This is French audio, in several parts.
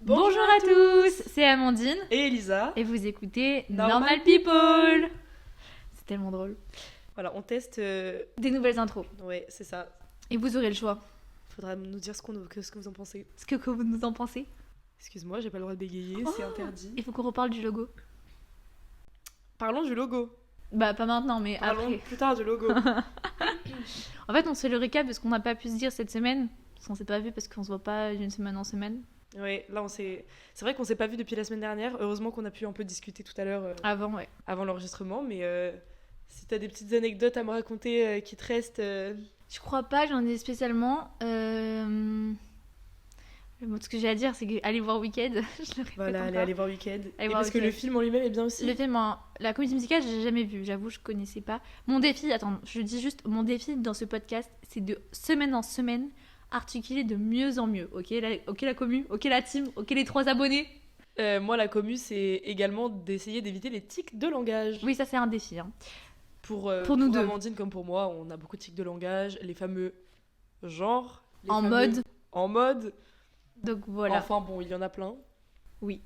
Bonjour à tous, c'est Amandine Et Elisa. et vous écoutez Normal Normal People. C'est tellement drôle. Voilà, on teste. Des nouvelles intros. Ouais, c'est ça. Et vous aurez le choix. Faudra nous dire ce que vous en pensez. Ce que vous nous en pensez. Excuse-moi, j'ai pas le droit de bégayer, c'est interdit. Il faut qu'on reparle du logo. Parlons du logo. Bah pas maintenant mais Parlons après. plus tard du logo. En fait on se fait le récap de ce qu'on n'a pas pu se dire cette semaine. Parce qu'on s'est pas vu parce qu'on se voit pas d'une semaine en semaine. Ouais, là c'est vrai qu'on s'est pas vu depuis la semaine dernière. Heureusement qu'on a pu un peu discuter tout à l'heure Avant ouais. avant l'enregistrement. Mais si t'as des petites anecdotes à me raconter qui te restent. Je crois pas, j'en ai spécialement. Ce que j'ai à dire c'est que allez voir Wicked. Je le répète Voilà, encore. allez voir Weekend. Et voir parce que le Wicked. film en lui-même est bien aussi. Le film, la comédie musicale, j'ai jamais vu. J'avoue, je connaissais pas. Mon défi, attends, je dis juste, mon défi dans ce podcast, c'est de semaine en semaine articuler de mieux en mieux. Ok, la commu, ok la team, ok les 3 abonnés. Moi, la commu, c'est également d'essayer d'éviter les tics de langage. Oui, ça c'est un défi. Hein. Pour nous deux. Amandine comme pour moi, on a beaucoup de tics de langage, les fameux genres. Les En fameux mode. En mode. Donc voilà. Enfin bon, il y en a plein. Oui.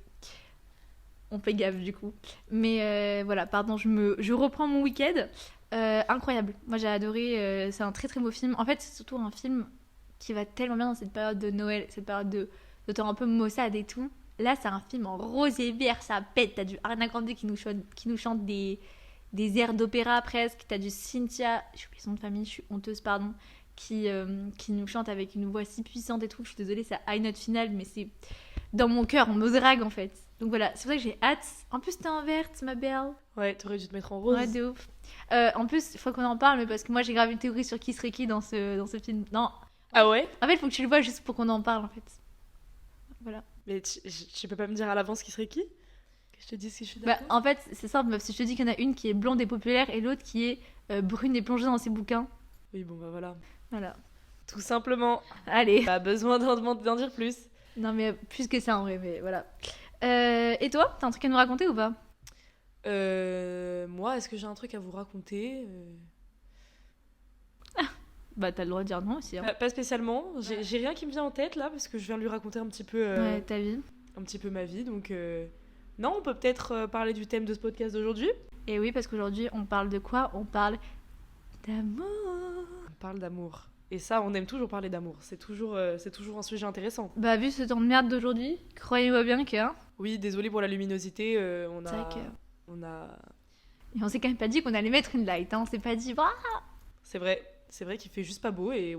On fait gaffe du coup. Mais voilà, pardon, je reprends mon week-end. Incroyable. Moi j'ai adoré. C'est un très très beau film. En fait, c'est surtout un film qui va tellement bien dans cette période de Noël, cette période de temps un peu maussade et tout. Là, c'est un film en rose et vert, ça pète. T'as du Ariana Grande qui nous chante des airs d'opéra presque. T'as du Cynthia, j'ai oublié son nom de famille, je suis honteuse, pardon, qui nous chante avec une voix si puissante et tout. Je suis désolée, c'est high note finale, mais c'est dans mon cœur, on me drague en fait. Donc voilà, c'est pour ça que j'ai hâte. En plus, t'es en verte, ma belle. Ouais, t'aurais dû te mettre en rose. Ouais, de ouf. En plus, il faut qu'on en parle, mais parce que moi j'ai grave une théorie sur qui serait qui dans ce film. Non. Ah ouais? En fait, il faut que tu le vois juste pour qu'on en parle en fait. Voilà. Mais tu peux pas me dire à l'avance qui serait qui? Que je te dise si je suis Bah, d'accord? en fait, c'est simple, parce que je te dis qu'il y en a une qui est blonde et populaire et l'autre qui est brune et plongée dans ses bouquins. Oui, bon bah voilà. Voilà. Tout simplement. Allez. Pas besoin d'en dire plus. Non, mais plus que ça en vrai, mais voilà. Et toi, t'as un truc à nous raconter ou pas? Moi, est-ce que j'ai un truc à vous raconter? Bah, t'as le droit de dire non aussi. Hein. Pas spécialement. J'ai rien qui me vient en tête là parce que je viens de lui raconter un petit peu, Ouais, ta vie. un petit peu ma vie. Donc non, on peut peut-être parler du thème de ce podcast d'aujourd'hui. Et oui, parce qu'aujourd'hui, on parle de quoi? On parle d'amour. On parle d'amour. Et ça, on aime toujours parler d'amour. C'est toujours un sujet intéressant. Bah, vu ce temps de merde d'aujourd'hui, croyez-moi bien que... Hein, Oui, désolé pour la luminosité. On c'est vrai a, que... on a. Et on s'est quand même pas dit qu'on allait mettre une light. Hein. On s'est pas dit... Bah. C'est vrai qu'il fait juste pas beau et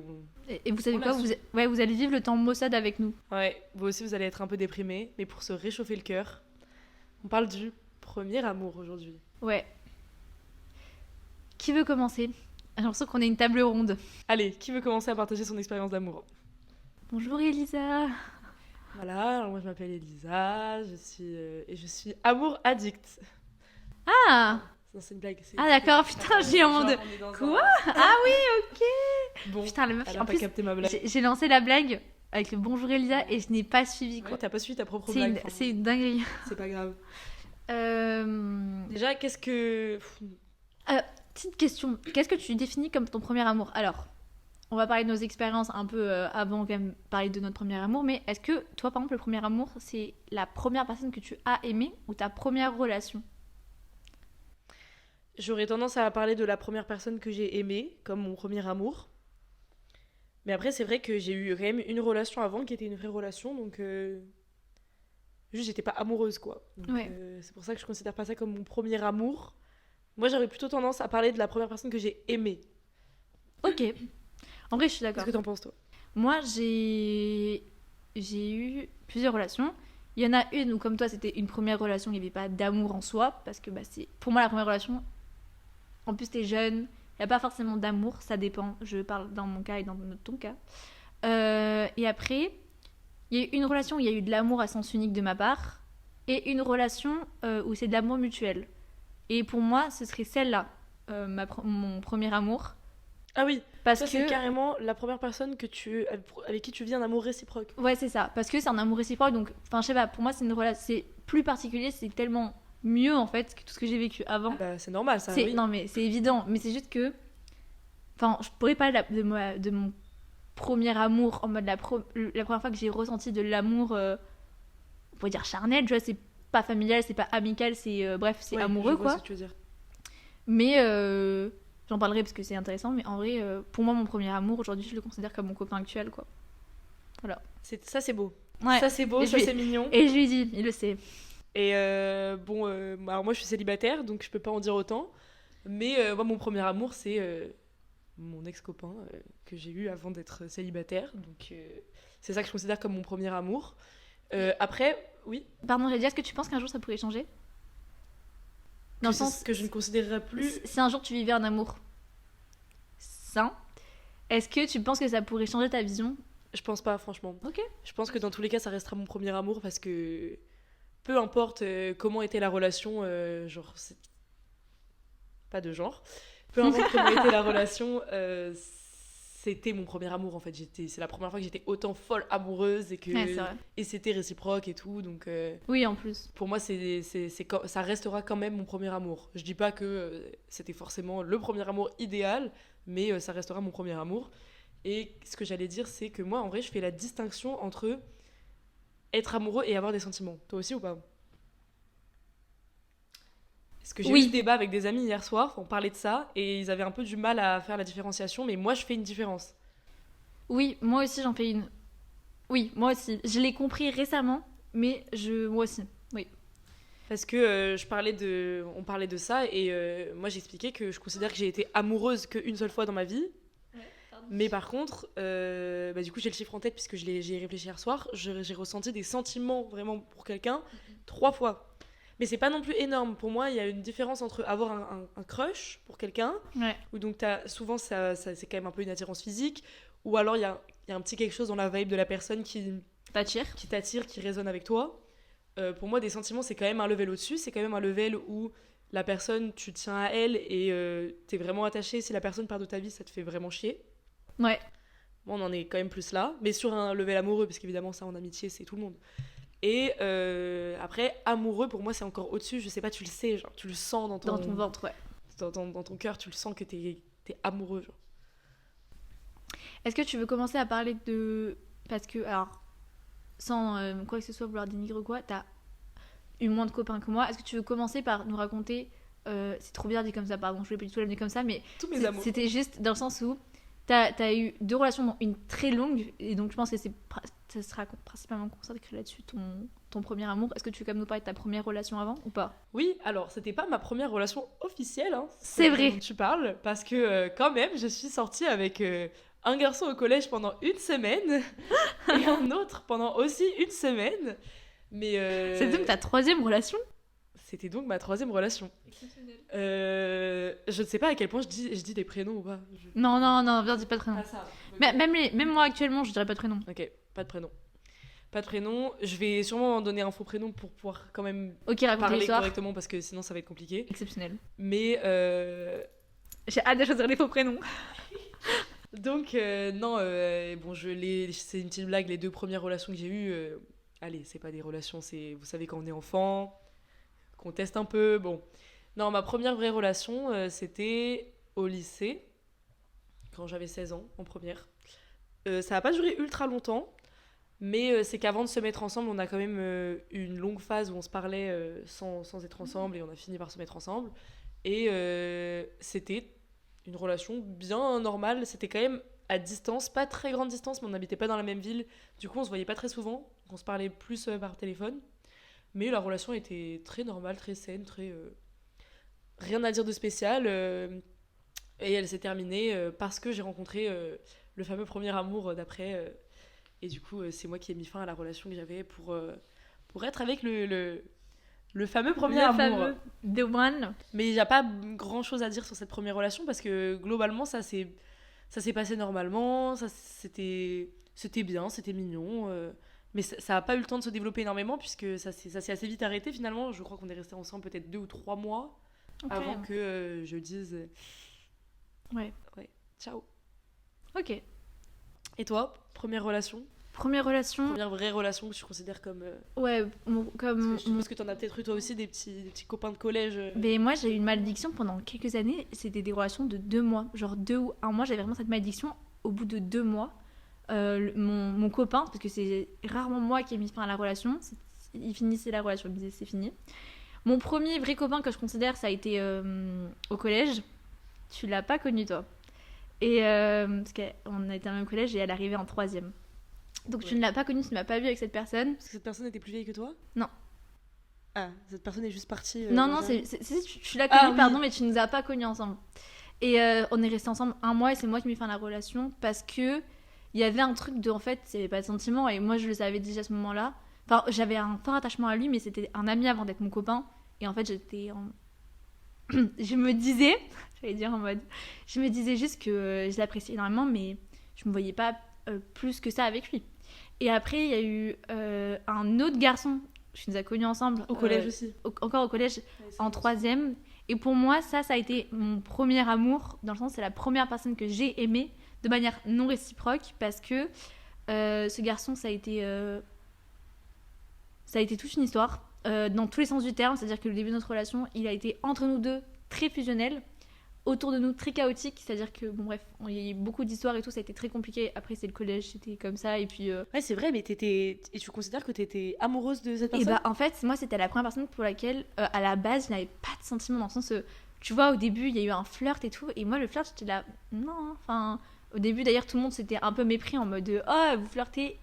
Et vous savez On quoi? l'assume. Vous allez vivre le temps maussade avec nous. ouais, vous aussi vous allez être un peu déprimé, mais pour se réchauffer le cœur, on parle du premier amour aujourd'hui. Ouais. Qui veut commencer? J'ai l'impression qu'on est une table ronde. Allez, qui veut commencer à partager son expérience d'amour? Bonjour Elisa. Voilà, alors moi je m'appelle Elisa, je suis amour addict. Ah. Non, c'est une blague. Ah d'accord, putain, j'ai en mode... Quoi? Ah oui, ok. Bon, Putain, la meuf, elle a en pas plus, capté ma blague. j'ai lancé la blague avec le bonjour Elisa et je n'ai pas suivi quoi. Ouais, t'as pas suivi ta propre C'est blague. une, enfin, c'est une dinguerie. c'est pas grave. Euh, Déjà, qu'est-ce que... Petite question, qu'est-ce que tu définis comme ton premier amour? Alors, on va parler de nos expériences un peu avant quand même parler de notre premier amour, mais est-ce que toi par exemple le premier amour c'est la première personne que tu as aimée ou ta première relation? J'aurais tendance à parler de la première personne que j'ai aimée, comme mon premier amour. Mais après, c'est vrai que j'ai eu quand même une relation avant qui était une vraie relation, donc... Juste, j'étais pas amoureuse, quoi. Donc, Ouais. c'est pour ça que je considère pas ça comme mon premier amour. Moi, j'aurais plutôt tendance à parler de la première personne que j'ai aimée. Ok, en vrai je suis d'accord. Qu'est-ce que t'en penses, toi? Moi j'ai eu plusieurs relations. Il y en a une où comme toi c'était une première relation, il n'y avait pas d'amour en soi, parce que bah, c'est pour moi la première relation, en plus t'es jeune, il n'y a pas forcément d'amour, ça dépend, je parle dans mon cas et dans ton cas. Et après, il y a eu une relation où il y a eu de l'amour à sens unique de ma part, et une relation où c'est de l'amour mutuel. Et pour moi, ce serait celle-là, mon premier amour. Ah oui, Parce ça, c'est que... carrément la première personne avec qui tu vis un amour réciproque. Ouais, c'est ça. Parce que c'est un amour réciproque. Donc, enfin, je sais pas, pour moi, c'est une relation. C'est plus particulier, c'est tellement mieux en fait que tout ce que j'ai vécu avant. Bah, c'est normal, ça, oui. Non, mais c'est évident. Mais c'est juste que. Enfin, je pourrais parler de mon premier amour en mode la première fois que j'ai ressenti de l'amour on pourrait dire charnel, tu vois, c'est pas familial, c'est pas amical, c'est bref, c'est Ouais, amoureux je vois quoi. ce que tu veux dire. Mais j'en parlerai parce que c'est intéressant, mais en vrai, pour moi, mon premier amour, aujourd'hui, je le considère comme mon copain actuel quoi. Voilà. Ça, c'est beau. Ouais. Ça, c'est beau, Et ça, c'est mignon. Et je lui dis, il le sait. Et bon, alors moi, je suis célibataire, donc je peux pas en dire autant. Mais moi, mon premier amour, c'est mon ex-copain que j'ai eu avant d'être célibataire. Donc, c'est ça que je considère comme mon premier amour. Après, oui. Pardon, j'ai dit, est-ce que tu penses qu'un jour ça pourrait changer? Dans le sens que je ne considérerais plus. Si un jour tu vivais un amour sain, est-ce que tu penses que ça pourrait changer ta vision? Je pense pas, franchement. Ok. Je pense que dans tous les cas, ça restera mon premier amour parce que peu importe comment était la relation, genre, pas de genre, peu importe comment était la relation, c'était mon premier amour en fait. C'est la première fois que j'étais autant folle amoureuse Ouais, c'est vrai. et c'était réciproque et tout. Donc Oui, en plus. pour moi, ça restera quand même mon premier amour. Je dis pas que c'était forcément le premier amour idéal, mais ça restera mon premier amour. Et ce que j'allais dire, c'est que moi, en vrai, je fais la distinction entre être amoureux et avoir des sentiments. Toi aussi ou pas? Parce que j'ai eu ce débat avec des amis hier soir, on parlait de ça, et ils avaient un peu du mal à faire la différenciation, mais moi, je fais une différence. Oui, moi aussi j'en fais une. Oui, moi aussi. Je l'ai compris récemment, mais moi aussi. Oui. Parce que on parlait de ça, et moi, j'expliquais que je considère que j'ai été amoureuse qu'une seule fois dans ma vie. Mais par contre, du coup, j'ai le chiffre en tête puisque j'y ai réfléchi hier soir. J'ai ressenti des sentiments vraiment pour quelqu'un 3 fois. Mais c'est pas non plus énorme. Pour moi, il y a une différence entre avoir un crush pour quelqu'un, où donc souvent c'est quand même un peu une attirance physique, ou alors il y a un petit quelque chose dans la vibe de la personne qui t'attire, qui résonne avec toi. Pour moi, des sentiments, c'est quand même un level au-dessus. C'est quand même un level où la personne, tu tiens à elle et t'es vraiment attaché. Si la personne part de ta vie, ça te fait vraiment chier. Ouais. Bon, on en est quand même plus là, mais sur un level amoureux, parce qu'évidemment, ça en amitié, c'est tout le monde. Et après, amoureux, pour moi, c'est encore au-dessus. Je sais pas, tu le sais, genre, tu le sens dans ton ventre, ouais. Dans ton cœur, tu le sens que t'es amoureux. Genre. Est-ce que tu veux commencer à parler de. Parce que, alors, sans quoi que ce soit vouloir dénigrer ou quoi, t'as eu moins de copains que moi. Est-ce que tu veux commencer par nous raconter. C'est trop bien dit comme ça, pardon, je voulais pas du tout l'amener comme ça, mais. Tous mes amours. C'était juste dans le sens où. T'as eu 2 relations, dont une très longue, et donc je pense que ça sera principalement consacré là-dessus, ton premier amour. Est-ce que tu veux quand même nous parler de ta première relation avant ou pas? Oui, alors c'était pas ma première relation officielle, hein, c'est vrai dont tu parles, parce que quand même, je suis sortie avec un garçon au collège pendant 1 semaine, et un autre pendant aussi 1 semaine. Mais c'est donc ta 3e relation? C'était donc ma 3e relation. Je ne sais pas à quel point je dis des prénoms ou pas. Non, viens, dis pas de prénom. Ah, ça. Okay. Même moi actuellement, je dirais pas de prénom. Ok, pas de prénom. Pas de prénom. Je vais sûrement donner un faux prénom pour pouvoir quand même parler correctement parce que sinon ça va être compliqué. Exceptionnel. Mais j'ai hâte de choisir les faux prénoms. Donc non, bon, c'est une petite blague. Les 2 premières relations que j'ai eues, allez, c'est pas des relations, c'est, vous savez, quand on est enfant, qu'on teste un peu, bon. Non, ma première vraie relation, c'était au lycée, quand j'avais 16 ans, en première. Ça n'a pas duré ultra longtemps, mais c'est qu'avant de se mettre ensemble, on a quand même eu une longue phase où on se parlait sans être ensemble, et on a fini par se mettre ensemble. Et c'était une relation bien normale, c'était quand même à distance, pas très grande distance, mais on n'habitait pas dans la même ville, du coup on se voyait pas très souvent, donc on se parlait plus par téléphone. Mais la relation était très normale, très saine, très... rien à dire de spécial. Et elle s'est terminée parce que j'ai rencontré le fameux premier amour d'après. Et du coup, c'est moi qui ai mis fin à la relation que j'avais pour être avec le fameux premier amour. The one. Mais il n'y a pas grand-chose à dire sur cette première relation parce que globalement, ça s'est passé normalement. C'était bien, c'était mignon. Mais ça n'a pas eu le temps de se développer énormément puisque ça s'est assez vite arrêté finalement. Je crois qu'on est restés ensemble peut-être 2 ou 3 mois avant que je dise ouais, ciao. Ok. Et toi, première relation? Première vraie relation que tu considères comme... Ouais, comme... Je suppose que t'en as peut-être eu toi aussi des petits copains de collège. Mais moi j'ai eu une malédiction pendant quelques années, c'était des relations de 2 mois. Genre 2 ou 1 mois, j'avais vraiment cette malédiction. Au bout de 2 mois, mon copain, parce que c'est rarement moi qui ai mis fin à la relation, il finissait la relation, il me disait c'est fini. Mon premier vrai copain que je considère, ça a été au collège. Tu l'as pas connu, toi. Et parce qu'on a été dans le même collège et elle arrivait en 3e. Donc tu ne l'as pas connu, tu ne m'as pas vu avec cette personne. Parce que cette personne était plus vieille que toi? Non. Ah, cette personne est juste partie. Non, tu l'as connue, oui. pardon, mais tu nous as pas connus ensemble. Et on est restés ensemble 1 mois et c'est moi qui m'ai fait la relation parce que il y avait un truc de, en fait, il n'y avait pas de sentiment et moi je le savais déjà à ce moment-là. Enfin, j'avais un fort attachement à lui, mais c'était un ami avant d'être mon copain. Et en fait, je me disais, je me disais juste que je l'appréciais énormément, mais je me voyais pas plus que ça avec lui. Et après, il y a eu un autre garçon, je nous a connus ensemble. Au collège aussi. Encore au collège, en 3e. Et pour moi, ça a été mon premier amour, dans le sens c'est la première personne que j'ai aimée de manière non réciproque, parce que ce garçon, ça a été toute une histoire, dans tous les sens du terme, c'est-à-dire que le début de notre relation, il a été entre nous deux très fusionnel, autour de nous très chaotique, c'est-à-dire que bon bref, il y a eu beaucoup d'histoires et tout, ça a été très compliqué. Après c'est le collège, c'était comme ça et puis ouais, c'est vrai, mais et tu considères que t'étais amoureuse de cette personne? Et bah en fait, moi c'était la première personne pour laquelle à la base, je n'avais pas de sentiments, dans le sens tu vois, au début, il y a eu un flirt et tout, et moi le flirt, j'étais là non, enfin au début d'ailleurs tout le monde s'était un peu mépris en mode oh, vous flirtez.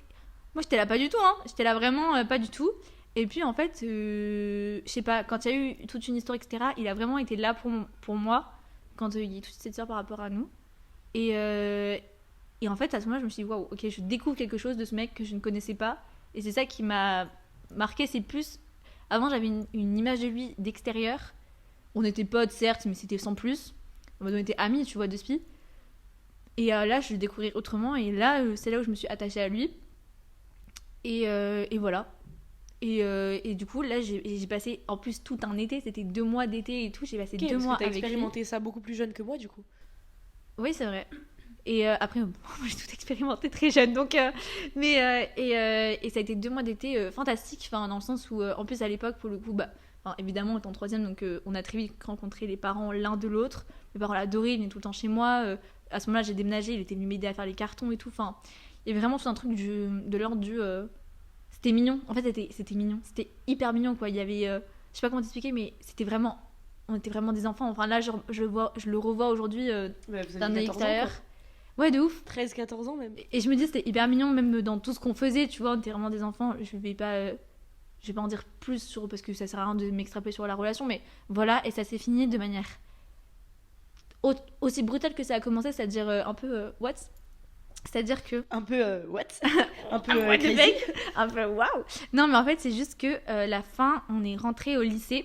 Moi j'étais là pas du tout j'étais là vraiment pas du tout. Et puis en fait, je sais pas, quand il y a eu toute une histoire, etc., il a vraiment été là pour moi, quand il y a eu toute cette histoire par rapport à nous. Et en fait, à ce moment-là, je me suis dit, waouh, ok, je découvre quelque chose de ce mec que je ne connaissais pas. Et c'est ça qui m'a marqué, c'est plus. Avant, j'avais une image de lui d'extérieur. On était potes, certes, mais c'était sans plus. On était amis, tu vois, de spi. Et là, je le découvrais autrement. Et là, c'est là où je me suis attachée à lui. Et voilà. Et du coup, là, j'ai passé en plus tout un été, c'était 2 mois d'été et tout. J'ai passé 2 mois avec lui. T'as expérimenté ça beaucoup plus jeune que moi, du coup. Oui, c'est vrai. Et après, moi, j'ai tout expérimenté très jeune. Donc, et ça a été 2 mois d'été fantastiques, dans le sens où, en plus, à l'époque, pour le coup, évidemment, on était en 3e, donc on a très vite rencontré les parents l'un de l'autre. Mes parents l'adoraient, ils venaient tout le temps chez moi. À ce moment-là, j'ai déménagé, il était venu m'aider à faire les cartons et tout. Enfin, il y avait vraiment tout un truc de l'ordre du. C'était mignon, en fait c'était mignon, c'était hyper mignon quoi. Il y avait, je sais pas comment t'expliquer, mais c'était vraiment, on était vraiment des enfants. Enfin là je le revois aujourd'hui d'un œil extérieur. Ouais, de ouf. 13-14 ans même. Et je me dis c'était hyper mignon même dans tout ce qu'on faisait, tu vois, on était vraiment des enfants. Je vais pas en dire plus sur, parce que ça sert à rien de m'extraper sur la relation, mais voilà, et ça s'est fini de manière aussi brutale que ça a commencé, c'est-à-dire un peu what. C'est-à-dire que... Un peu what. Un peu crazy. Un peu waouh. Non, mais en fait, c'est juste que la fin, on est rentrés au lycée.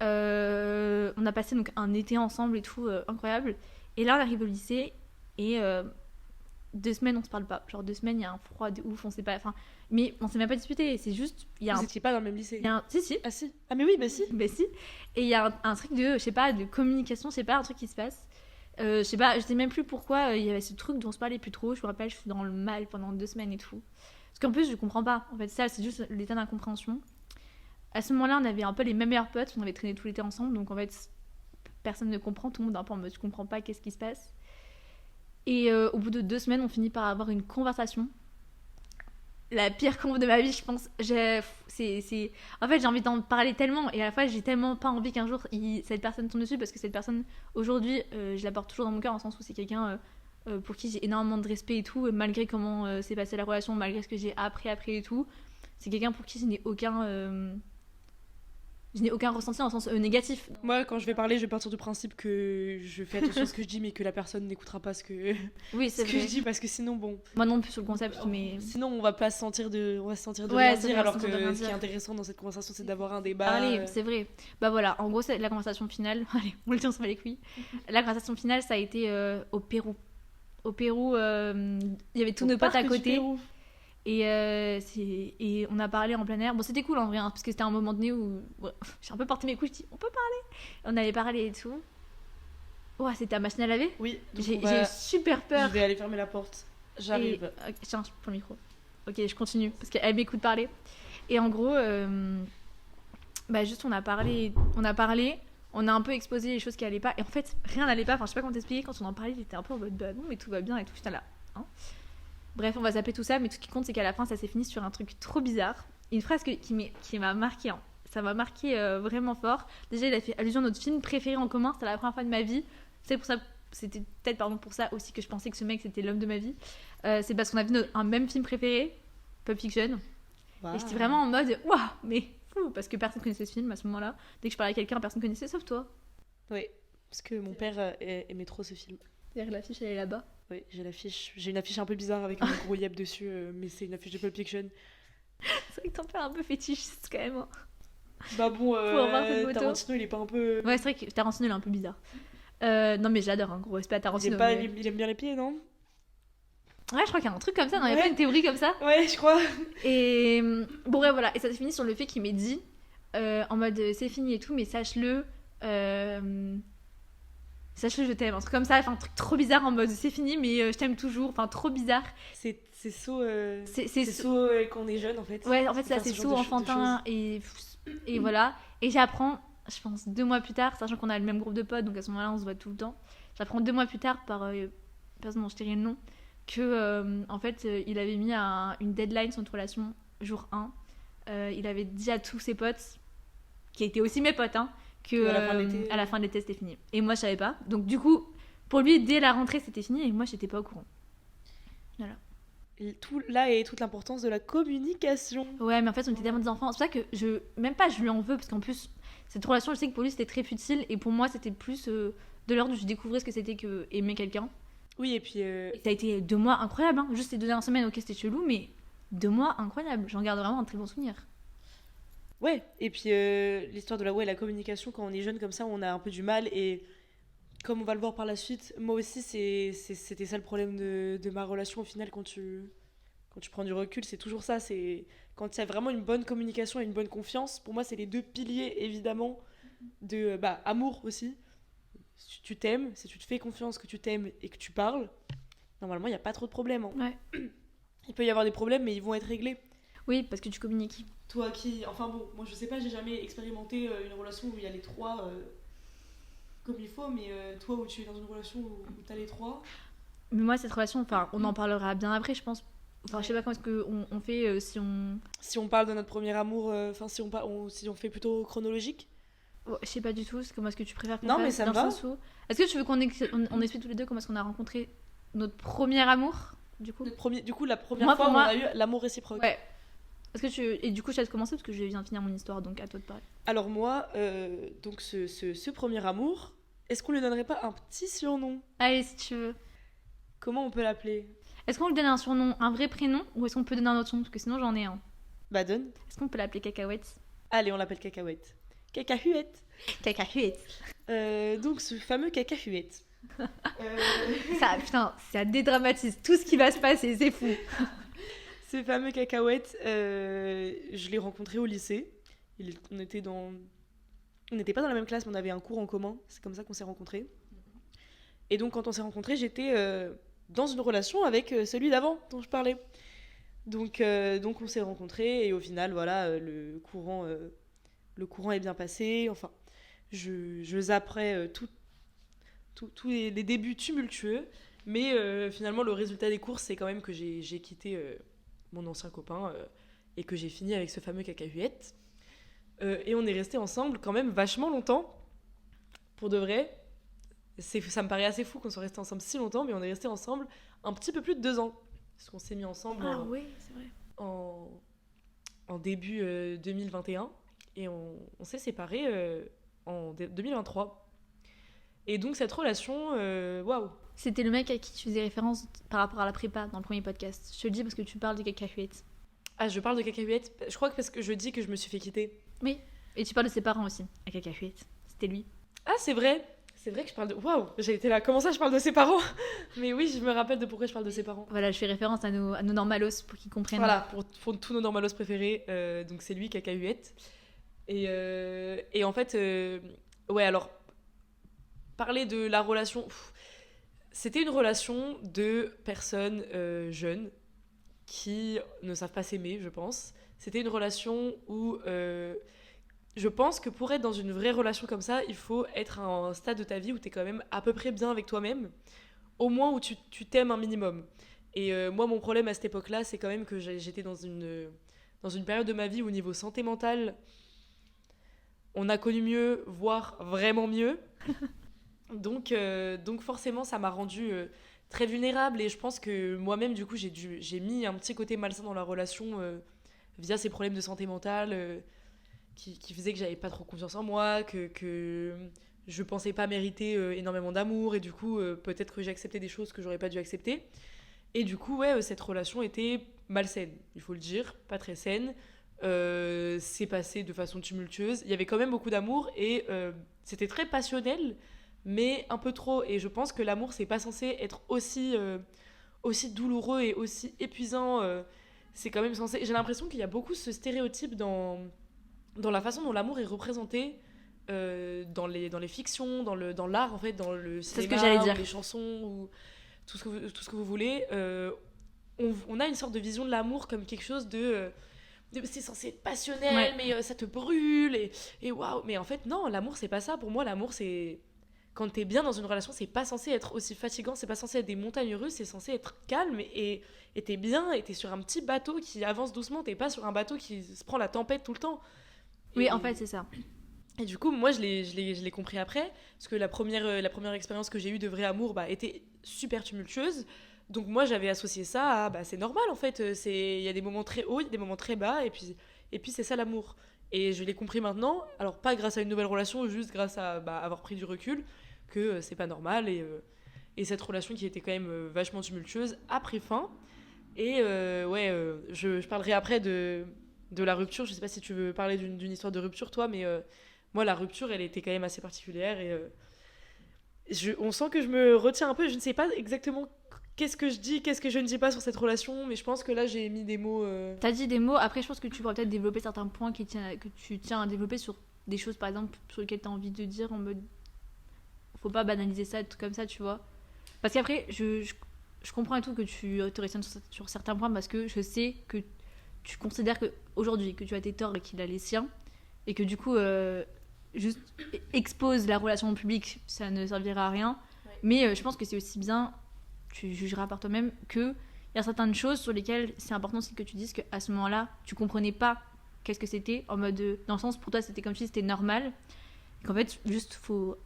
On a passé donc un été ensemble et tout, incroyable. Et là, on arrive au lycée et 2 semaines, on se parle pas. Genre 2 semaines, il y a un froid de ouf, on sait pas... Enfin, mais on s'est même pas disputé, c'est juste... Vous étiez pas dans le même lycée? Si. Ah si. Ah mais oui, bah si. Bah si. Et il y a un truc de, je sais pas, de communication, je sais pas, un truc qui se passe. Je sais pas, je sais même plus pourquoi il y avait ce truc dont on se parlait plus trop. Je me rappelle, je suis dans le mal pendant 2 semaines et tout. Parce qu'en plus, je comprends pas. En fait, ça, c'est juste l'état d'incompréhension. À ce moment-là, on avait un peu les mêmes meilleurs potes. On avait traîné tout l'été ensemble. Donc en fait, personne ne comprend. Tout le monde est un peu en mode, je comprends pas, qu'est-ce qui se passe. Et au bout de 2 semaines, on finit par avoir une conversation. La pire conf de ma vie, je pense. En fait, j'ai envie d'en parler tellement, et à la fois, j'ai tellement pas envie qu'un jour cette personne tombe dessus, parce que cette personne, aujourd'hui, je la porte toujours dans mon cœur, en sens où c'est quelqu'un pour qui j'ai énormément de respect et tout, malgré comment s'est passée la relation, malgré ce que j'ai appris après et tout. C'est quelqu'un pour qui je n'ai aucun ressenti dans le sens négatif. Moi, quand je vais parler, je vais partir du principe que je fais attention à ce que je dis, mais que la personne n'écoutera pas ce que je dis, parce que sinon, bon... Moi non plus sur le concept, mais... Sinon, on va se sentir de ouais, rien dire, alors que ce qui est intéressant dans cette conversation, c'est d'avoir un débat... Allez, c'est vrai. Bah voilà, en gros, c'est la conversation finale... Allez, on le tient, on se met les couilles. La conversation finale, ça a été au Pérou. Au Pérou, il y avait tous nos potes à côté. Et on a parlé en plein air. Bon, c'était cool en vrai, parce que c'était un moment donné où j'ai un peu porté mes couilles. Je dis, on peut parler. On allait parler et tout. Ouais, c'était ta machine à laver? Oui. J'ai eu super peur. Je vais aller fermer la porte. J'arrive. Tiens, je prends le micro. Ok, je continue, parce qu'elle m'écoute parler. Et en gros, juste on a parlé. On a un peu exposé les choses qui allaient pas. Et en fait, rien n'allait pas. Enfin, je sais pas comment t'expliquer. Quand on en parlait, j'étais un peu en mode, bah non, mais tout va bien et tout. J'étais là. Bref, on va zapper tout ça, mais tout ce qui compte, c'est qu'à la fin, ça s'est fini sur un truc trop bizarre. une phrase qui m'a marqué. Hein. Ça m'a marqué vraiment fort. Déjà, il a fait allusion à notre film préféré en commun. C'était la première fois de ma vie. C'était peut-être pour ça aussi que je pensais que ce mec c'était l'homme de ma vie. C'est parce qu'on a vu un même film préféré, Pulp Fiction. Wow. Et j'étais vraiment en mode waouh, mais fou, parce que personne connaissait ce film à ce moment-là. Dès que je parlais à quelqu'un, personne connaissait, sauf toi. Oui, parce que mon père aimait trop ce film. D'ailleurs, l'affiche, elle est là-bas. Oui, j'ai l'affiche. J'ai une affiche un peu bizarre avec un gros yep dessus, mais c'est une affiche de Pulp Fiction. C'est vrai que ton père est un peu fétichiste quand même. Hein. Bah bon, Tarantino, il est pas un peu... Ouais, c'est vrai que Tarantino, il est un peu bizarre. Non, mais j'adore, gros respect à Tarantino. Il aime bien les pieds, non? Ouais, je crois qu'il y a un truc comme ça, non? Il y a pas une théorie comme ça? Ouais, je crois. Et bon, ouais, voilà. Et ça s'est fini sur le fait qu'il m'ait dit, en mode c'est fini et tout, mais sache-le, je t'aime. Un truc comme ça, enfin, un truc trop bizarre en mode c'est fini, mais je t'aime toujours. Enfin, trop bizarre. C'est saut. C'est saut quand on est jeune, en fait. Ouais, en fait, ça, c'est saut enfantin. Et voilà. Et j'apprends, je pense, 2 mois plus tard, sachant qu'on a le même groupe de potes, donc à ce moment-là, on se voit tout le temps. J'apprends 2 mois plus tard par personne dont je tairai le nom. Que en fait il avait mis une deadline sur notre relation jour 1. Il avait dit à tous ses potes qui étaient aussi mes potes que à la fin de l'été c'était fini, et moi je savais pas, donc du coup pour lui dès la rentrée c'était fini et moi j'étais pas au courant. Voilà. Et tout là est toute l'importance de la communication. Ouais, mais en fait on était tellement des enfants, c'est pour ça que je lui en veux, parce qu'en plus cette relation, je sais que pour lui c'était très futile et pour moi c'était plus de l'ordre où je découvrais ce que c'était que aimer quelqu'un. Oui, et puis... Ça a été 2 mois incroyables, hein. Juste les 2 dernières semaines, ok, c'était chelou, mais 2 mois incroyables. J'en garde vraiment un très bon souvenir. Ouais, et puis l'histoire de la communication, quand on est jeune comme ça, on a un peu du mal, et comme on va le voir par la suite, moi aussi, c'était ça le problème de ma relation au final, quand tu prends du recul, c'est toujours ça, c'est quand il y a vraiment une bonne communication et une bonne confiance, pour moi, c'est les 2 piliers, évidemment, de amour aussi. Si tu t'aimes, si tu te fais confiance que tu t'aimes et que tu parles, normalement, il n'y a pas trop de problèmes. Hein. Ouais. Il peut y avoir des problèmes, mais ils vont être réglés. Oui, parce que tu communiques. Toi qui... Enfin bon, moi je sais pas, j'ai jamais expérimenté une relation où il y a les 3 comme il faut, mais toi où tu es dans une relation où tu as les 3... Mais moi, cette relation, enfin, on en parlera bien après, je pense. Enfin, je sais pas comment est-ce qu'on fait si on... Si on parle de notre premier amour, enfin si on fait plutôt chronologique. Oh, je sais pas du tout comment est-ce que tu préfères qu'on fasse. Non, mais ça me va. Est-ce que tu veux qu'on explique tous les deux comment est-ce qu'on a rencontré notre premier amour, du coup? La première fois où on a eu l'amour réciproque. Ouais. Et du coup, je te laisse commencer parce que je viens de finir mon histoire, donc à toi de parler. Alors moi, donc ce premier amour, est-ce qu'on lui donnerait pas un petit surnom? Allez, si tu veux. Comment on peut l'appeler? Est-ce qu'on lui donne un surnom, un vrai prénom, ou est-ce qu'on peut donner un autre surnom? Parce que sinon, j'en ai un. Bah donne. Est-ce qu'on peut l'appeler Cacahuète? Allez, on l'appelle Cacahuète. Cacahuète. Cacahuète. Donc ce fameux Cacahuète. Ça, putain, ça dédramatise tout ce qui va se passer, c'est fou. Ce fameux Cacahuète, je l'ai rencontré au lycée. On n'était pas dans la même classe, mais on avait un cours en commun. C'est comme ça qu'on s'est rencontrés. Et donc quand on s'est rencontrés, j'étais dans une relation avec celui d'avant dont je parlais. Donc on s'est rencontrés et au final, voilà, le courant est bien passé. Enfin, je zapperais tous les débuts tumultueux. Mais finalement, le résultat des courses, c'est quand même que j'ai quitté mon ancien copain et que j'ai fini avec ce fameux Cacahuète. Et on est restés ensemble quand même vachement longtemps. Pour de vrai. Ça me paraît assez fou qu'on soit restés ensemble si longtemps, mais on est restés ensemble un petit peu plus de 2 ans. Parce qu'on s'est mis ensemble oui, c'est vrai. en début 2021 et on s'est séparés en 2023. Et donc cette relation, waouh. C'était le mec à qui tu faisais référence par rapport à la prépa dans le premier podcast. Je te le dis parce que tu parles de Cacahuète. Ah, je parle de Cacahuète. Je crois que parce que je dis que je me suis fait quitter. Oui, et tu parles de ses parents aussi, à Cacahuète. C'était lui. Ah, c'est vrai. C'est vrai que je parle de... Waouh, j'ai été là. Comment ça, je parle de ses parents? Mais oui, je me rappelle de pourquoi je parle de ses parents. Voilà, je fais référence à nos normalos pour qu'ils comprennent. Voilà, pour tous nos normalos préférés. Donc c'est lui, Cacahuète. Et en fait, ouais, alors, parler de la relation... C'était une relation de personnes jeunes qui ne savent pas s'aimer, je pense. C'était une relation où... je pense que pour être dans une vraie relation comme ça, il faut être à un stade de ta vie où tu es quand même à peu près bien avec toi-même, au moins où tu t'aimes un minimum. Et moi, mon problème à cette époque-là, c'est quand même que j'étais dans dans une période de ma vie où, au niveau santé mentale, on a connu mieux, voire vraiment mieux. Donc forcément, ça m'a rendue très vulnérable. Et je pense que moi-même, du coup, j'ai mis un petit côté malsain dans la relation via ces problèmes de santé mentale qui faisaient que j'avais pas trop confiance en moi, que je pensais pas mériter énormément d'amour. Et du coup, peut-être que j'ai accepté des choses que j'aurais pas dû accepter. Et du coup, ouais, cette relation était malsaine, il faut le dire, pas très saine. C'est passé de façon tumultueuse. Il y avait quand même beaucoup d'amour et c'était très passionnel, mais un peu trop. Et je pense que l'amour, c'est pas censé être aussi douloureux et aussi épuisant. C'est quand même censé. J'ai l'impression qu'il y a beaucoup ce stéréotype dans la façon dont l'amour est représenté. Dans les fictions, dans l'art en fait, dans le C'est ce cinéma, que j'allais ou dire. les chansons, ou tout ce que vous voulez. On a une sorte de vision de l'amour comme quelque chose c'est censé être passionnel, Ouais. mais ça te brûle, et waouh. Mais en fait, non, l'amour, c'est pas ça. Pour moi, l'amour, c'est. Quand t'es bien dans une relation, c'est pas censé être aussi fatigant, c'est pas censé être des montagnes russes, c'est censé être calme, et t'es bien, et t'es sur un petit bateau qui avance doucement, t'es pas sur un bateau qui se prend la tempête tout le temps. Oui, Et, en fait, c'est ça. et du coup, moi, je l'ai compris après, parce que la première expérience que j'ai eue de vrai amour était super tumultueuse. Donc moi, j'avais associé ça à, c'est normal en fait, il y a des moments très hauts, il y a des moments très bas, et puis c'est ça l'amour. Et je l'ai compris maintenant, alors pas grâce à une nouvelle relation, juste grâce à avoir pris du recul, que c'est pas normal, et cette relation qui était quand même vachement tumultueuse a pris fin. Et ouais, je parlerai après de la rupture. Je sais pas si tu veux parler d'une histoire de rupture, toi, mais moi, la rupture, elle était quand même assez particulière. Et on sent que je me retiens un peu. Je ne sais pas exactement qu'est-ce que je dis, qu'est-ce que je ne dis pas sur cette relation, mais je pense que là, j'ai mis des mots. T'as dit des mots, après je pense que tu pourrais peut-être développer certains points que tu tiens à développer sur des choses par exemple sur lesquelles t'as envie de dire en mode faut pas banaliser ça, tout comme ça, tu vois. Parce qu'après, je comprends et tout que tu te retiennes sur certains points parce que je sais que tu considères que aujourd'hui que tu as tes torts et qu'il a les siens et que du coup juste expose la relation au public, ça ne servira à rien. Ouais. Mais je pense que c'est aussi bien, tu jugeras par toi-même, que il y a certaines choses sur lesquelles c'est important aussi que tu dises qu'à ce moment-là, tu comprenais pas qu'est-ce que c'était, en mode, dans le sens, pour toi, c'était comme si c'était normal, qu'en fait, juste, faut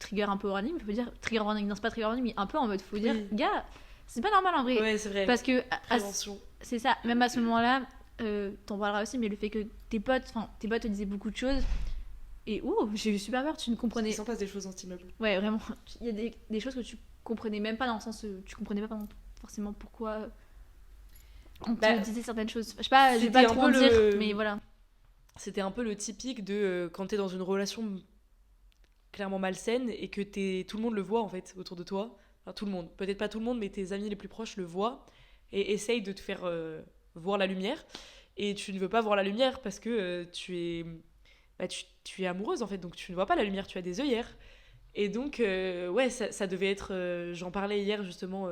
trigger un peu warning, faut dire, trigger warning, non, c'est pas trigger warning, mais un peu en mode, faut dire, Oui. gars, c'est pas normal en vrai. Ouais, c'est vrai. Parce que, Prévention. c'est ça, même à ce moment-là, t'en parleras aussi, mais le fait que tes potes te disaient beaucoup de choses, et j'ai eu super peur, tu ne comprenais. Il s'en passe des choses dans cet immeuble. Ouais, vraiment. Il y a des choses que tu comprenais même pas dans le sens tu comprenais pas forcément pourquoi on te disait certaines choses. Je sais pas, je vais pas trop en dire, mais voilà. C'était un peu le typique de quand t'es dans une relation clairement malsaine et que tout le monde le voit en fait autour de toi. Enfin, tout le monde. Peut-être pas tout le monde, mais tes amis les plus proches le voient et essayent de te faire voir la lumière. Et tu ne veux pas voir la lumière parce que tu es amoureuse en fait, donc tu ne vois pas la lumière, tu as des œillères. Et donc, ouais, ça devait être. J'en parlais hier justement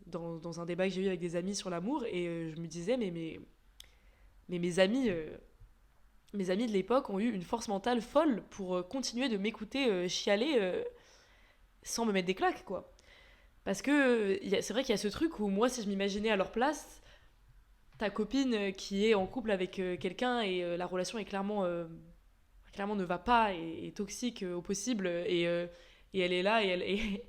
dans un débat que j'ai eu avec des amis sur l'amour, et je me disais, mais mes amis de l'époque ont eu une force mentale folle pour continuer de m'écouter chialer sans me mettre des claques, quoi. Parce que c'est vrai qu'il y a ce truc où moi, si je m'imaginais à leur place, ta copine qui est en couple avec quelqu'un et la relation est clairement ne va pas et toxique au possible et elle est là et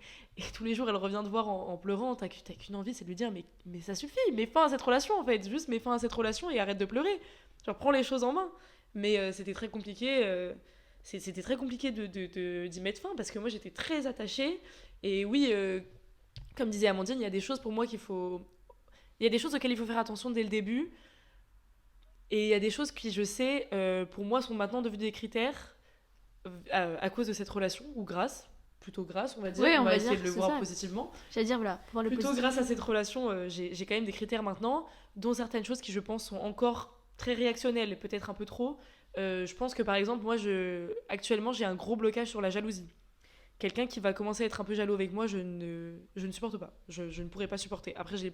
tous les jours elle revient te voir en pleurant, t'as qu'une envie, c'est de lui dire mais ça suffit, mets fin à cette relation en fait, juste mets fin à cette relation et arrête de pleurer, genre prends les choses en main. Mais c'était très compliqué, c'était très compliqué d'y mettre fin parce que moi j'étais très attachée. Et oui, comme disait Amandine, il y a des choses pour moi il y a des choses auxquelles il faut faire attention dès le début. Et il y a des choses qui, je sais, pour moi, sont maintenant devenues des critères à cause de cette relation, ou plutôt grâce, on va dire. Oui, on va dire, essayer de le voir ça. positivement. J'allais dire, voilà, pour voir le Plutôt positif. grâce à cette relation, j'ai quand même des critères maintenant, dont certaines choses qui, je pense, sont encore très réactionnelles, et peut-être un peu trop. Je pense que, par exemple, moi, actuellement, j'ai un gros blocage sur la jalousie. Quelqu'un qui va commencer à être un peu jaloux avec moi, je ne supporte pas. Je ne pourrais pas supporter. Après, j'ai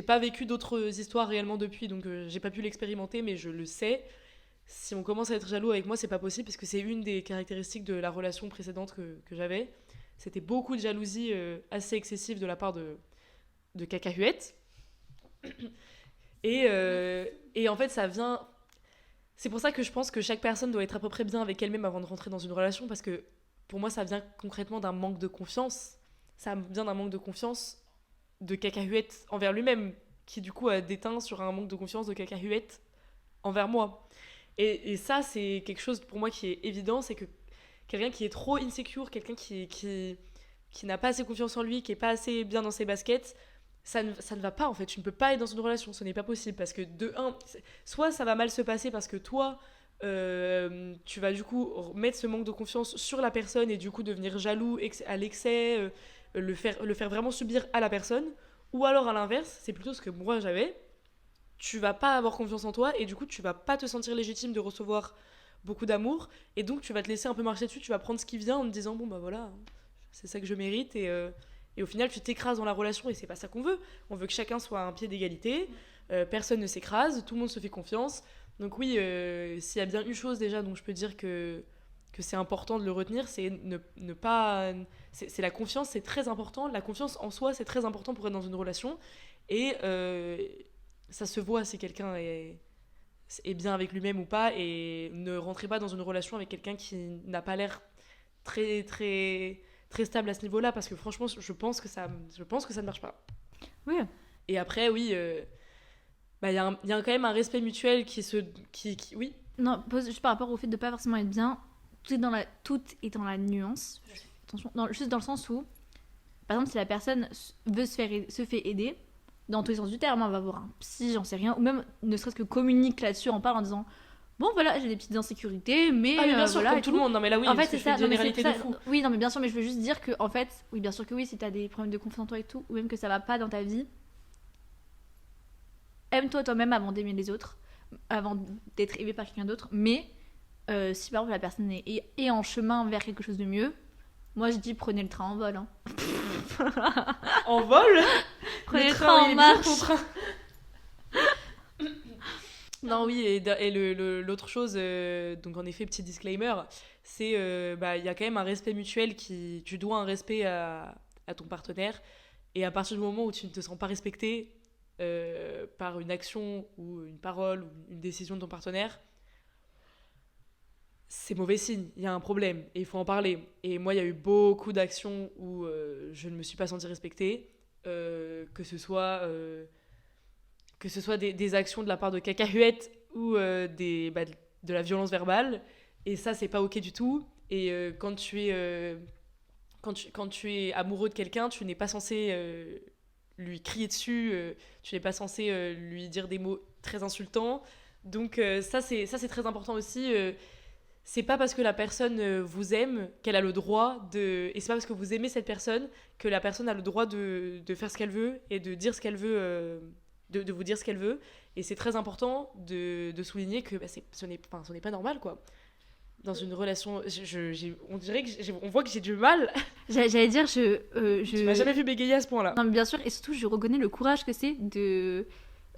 pas vécu d'autres histoires réellement depuis, donc j'ai pas pu l'expérimenter, mais je le sais. Si on commence à être jaloux avec moi, c'est pas possible, parce que c'est une des caractéristiques de la relation précédente que j'avais. C'était beaucoup de jalousie assez excessive de la part de cacahuètes. Et en fait, ça vient... C'est pour ça que je pense que chaque personne doit être à peu près bien avec elle-même avant de rentrer dans une relation, parce que pour moi, ça vient concrètement d'un manque de confiance. Ça vient d'un manque de confiance de cacahuète envers lui-même, qui du coup a déteint sur un manque de confiance de cacahuète envers moi. Et ça, c'est quelque chose pour moi qui est évident, c'est que quelqu'un qui est trop insecure, quelqu'un qui n'a pas assez confiance en lui, qui est pas assez bien dans ses baskets, ça ne va pas en fait. Tu ne peux pas être dans une relation, ce n'est pas possible. Parce que de un, soit ça va mal se passer parce que toi, tu vas du coup mettre ce manque de confiance sur la personne et du coup devenir jaloux à l'excès, le faire vraiment subir à la personne. Ou alors à l'inverse, c'est plutôt ce que moi j'avais. Tu vas pas avoir confiance en toi et du coup tu vas pas te sentir légitime de recevoir beaucoup d'amour et donc tu vas te laisser un peu marcher dessus, tu vas prendre ce qui vient en te disant bon bah voilà, c'est ça que je mérite et au final tu t'écrases dans la relation et c'est pas ça qu'on veut. On veut que chacun soit à un pied d'égalité, personne ne s'écrase, tout le monde se fait confiance. Donc oui, s'il y a bien une chose déjà dont je peux dire que c'est important de le retenir, c'est ne pas... C'est la confiance, c'est très important. La confiance en soi, c'est très important pour être dans une relation. Et ça se voit si quelqu'un est bien avec lui-même ou pas. Et ne rentrez pas dans une relation avec quelqu'un qui n'a pas l'air très, très, très stable à ce niveau-là. Parce que franchement, je pense que ça ne marche pas. Oui. Et après, oui, bah, y a quand même un respect mutuel oui. Non, juste par rapport au fait de pas forcément être bien, tout est dans la nuance. Attention, juste dans le sens où, par exemple, si la personne se fait aider, dans tous les sens du terme, on va voir un psy, j'en sais rien, ou même ne serait-ce que communique là-dessus, en parle en disant bon voilà, j'ai des petites insécurités, mais ah mais bien sûr, voilà, comme tout le monde. Non mais là oui, en fait c'est ça, une généralité de fou. Oui, non mais bien sûr, mais je veux juste dire que en fait, oui, bien sûr que oui, si t'as des problèmes de confiance en toi et tout, ou même que ça va pas dans ta vie, aime-toi toi-même avant d'aimer les autres, avant d'être aimé par quelqu'un d'autre, mais si par exemple la personne est en chemin vers quelque chose de mieux, moi je dis prenez le train en vol. Hein. En vol? Prenez le train en marche. Non, oui, et l'autre chose, donc en effet, petit disclaimer, c'est il y a quand même un respect mutuel tu dois un respect à ton partenaire, et à partir du moment où tu ne te sens pas respecté par une action ou une parole ou une décision de ton partenaire, c'est mauvais signe, il y a un problème et il faut en parler. Et moi, il y a eu beaucoup d'actions où je ne me suis pas sentie respectée, que ce soit des actions de la part de cacahuètes ou de la violence verbale. Et ça, c'est pas ok du tout. Et quand tu es amoureux de quelqu'un, tu n'es pas censé lui crier dessus, tu n'es pas censé lui dire des mots très insultants. Donc ça, c'est très important aussi. C'est pas parce que la personne vous aime qu'elle a le droit de... Et c'est pas parce que vous aimez cette personne que la personne a le droit de faire ce qu'elle veut et de dire ce qu'elle veut, de vous dire ce qu'elle veut. Et c'est très important de souligner que ce n'est pas normal, quoi. Dans une relation... on dirait on voit que j'ai du mal. J'allais dire, Tu m'as jamais vu bégayer à ce point-là. Non, mais bien sûr, et surtout, je reconnais le courage que c'est de...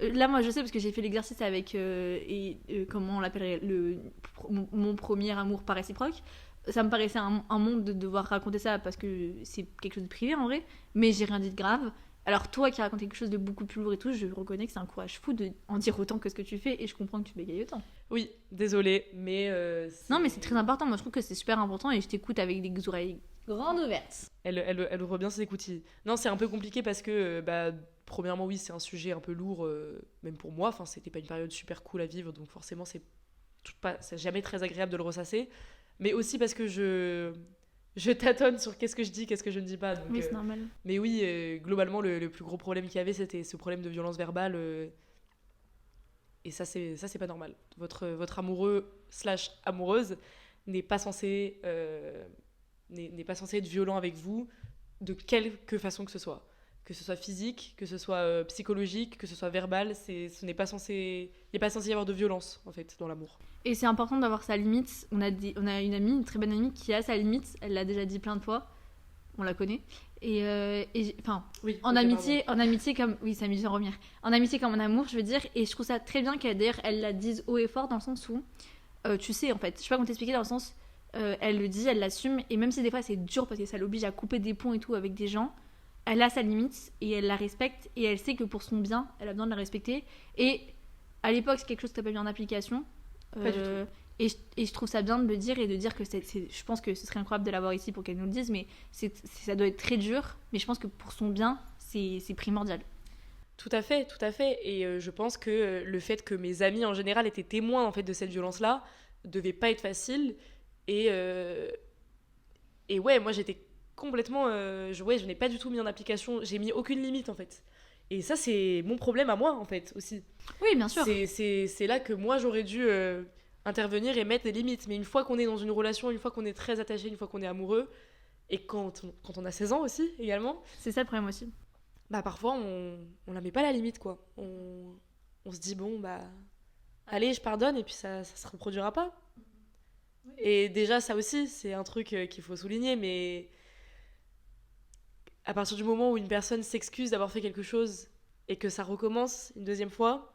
Là, moi, je sais, parce que j'ai fait l'exercice avec, comment on l'appellerait, mon premier amour par réciproque. Ça me paraissait un monde de devoir raconter ça, parce que c'est quelque chose de privé, en vrai. Mais j'ai rien dit de grave. Alors, toi qui racontes quelque chose de beaucoup plus lourd et tout, je reconnais que c'est un courage fou de en dire autant que ce que tu fais, et je comprends que tu bégayes autant. Oui, désolée, mais... Non, mais c'est très important. Moi, je trouve que c'est super important, et je t'écoute avec des oreilles grandes ouvertes. Elle ouvre bien ses écoutilles. Non, c'est un peu compliqué parce que... premièrement, oui, c'est un sujet un peu lourd, même pour moi. Enfin, c'était pas une période super cool à vivre, donc forcément, c'est jamais très agréable de le ressasser. Mais aussi parce que je tâtonne sur qu'est-ce que je dis, qu'est-ce que je ne dis pas. Donc, oui, c'est normal. Mais oui, globalement, le plus gros problème qu'il y avait, c'était ce problème de violence verbale. Et ça, c'est pas normal. Votre amoureux / amoureuse n'est pas censé être violent avec vous de quelque façon que ce soit. Que ce soit physique, que ce soit psychologique, que ce soit verbal, il n'est pas censé y avoir de violence, en fait, dans l'amour. Et c'est important d'avoir sa limite. On a une amie, une très bonne amie, qui a sa limite. Elle l'a déjà dit plein de fois. On la connaît. Oui, en amitié comme... Oui, ça m'est dit en revenir. En amitié comme en amour, je veux dire. Et je trouve ça très bien qu'elle, d'ailleurs, elle la dise haut et fort, dans le sens où... tu sais, en fait. Je sais pas comment t'expliquer, dans le sens... elle le dit, elle l'assume. Et même si des fois, c'est dur, parce que ça l'oblige à couper des ponts et tout avec des gens... elle a sa limite et elle la respecte et elle sait que pour son bien, elle a besoin de la respecter. Et à l'époque, c'est quelque chose que t'as pas mis en application. Pas du tout. Et je trouve ça bien de me dire et de dire que je pense que ce serait incroyable de l'avoir ici pour qu'elle nous le dise, mais ça doit être très dur. Mais je pense que pour son bien, c'est primordial. Tout à fait, tout à fait. Et je pense que le fait que mes amis en général étaient témoins en fait de cette violence-là devait pas être facile. Et, et ouais, moi j'étais complètement. Je n'ai pas du tout mis en application. J'ai mis aucune limite en fait. Et ça, c'est mon problème à moi en fait aussi. Oui, bien sûr. C'est là que moi j'aurais dû intervenir et mettre des limites. Mais une fois qu'on est dans une relation, une fois qu'on est très attaché, une fois qu'on est amoureux, et quand on a 16 ans aussi également. C'est ça le problème aussi. Bah parfois on la met pas la limite quoi. On se dit bon bah allez je pardonne et puis ça se reproduira pas. Et déjà ça aussi c'est un truc qu'il faut souligner, mais à partir du moment où une personne s'excuse d'avoir fait quelque chose et que ça recommence une deuxième fois,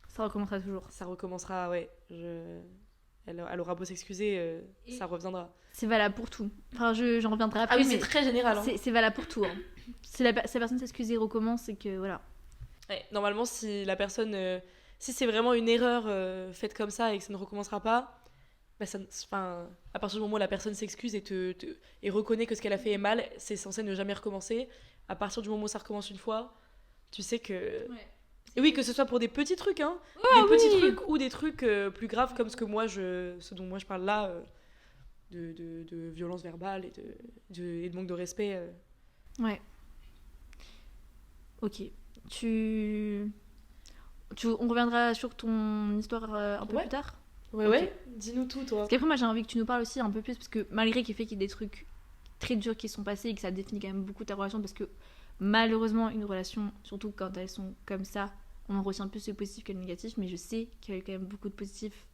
ça recommencera toujours. Ça recommencera, ouais. Elle aura beau s'excuser, ça reviendra. C'est valable pour tout. Enfin, j'en reviendrai après. Ah oui, mais c'est très général. Hein. C'est valable pour tout. Hein. Si la personne s'excuse et recommence, c'est que voilà. Ouais, normalement, si la personne. Si c'est vraiment une erreur faite comme ça et que ça ne recommencera pas, bah à partir du moment où la personne s'excuse et reconnaît que ce qu'elle a fait est mal, c'est censé ne jamais recommencer. À partir du moment où ça recommence une fois, tu sais que. Ouais. Et oui, que ce soit pour des petits trucs, hein. Des petits trucs ou des trucs plus graves comme ce dont moi je parle là, de violence verbale et de manque de respect. Ouais. Ok. On reviendra sur ton histoire un peu plus tard. Ouais. Dis-nous tout, toi. Parce qu'après, moi, j'ai envie que tu nous parles aussi un peu plus, parce que malgré qu'il y ait des trucs très durs qui sont passés et que ça définit quand même beaucoup ta relation, parce que malheureusement, une relation, surtout quand elles sont comme ça, on en retient plus le positif que le négatif, mais je sais qu'il y a eu quand même beaucoup de positifs.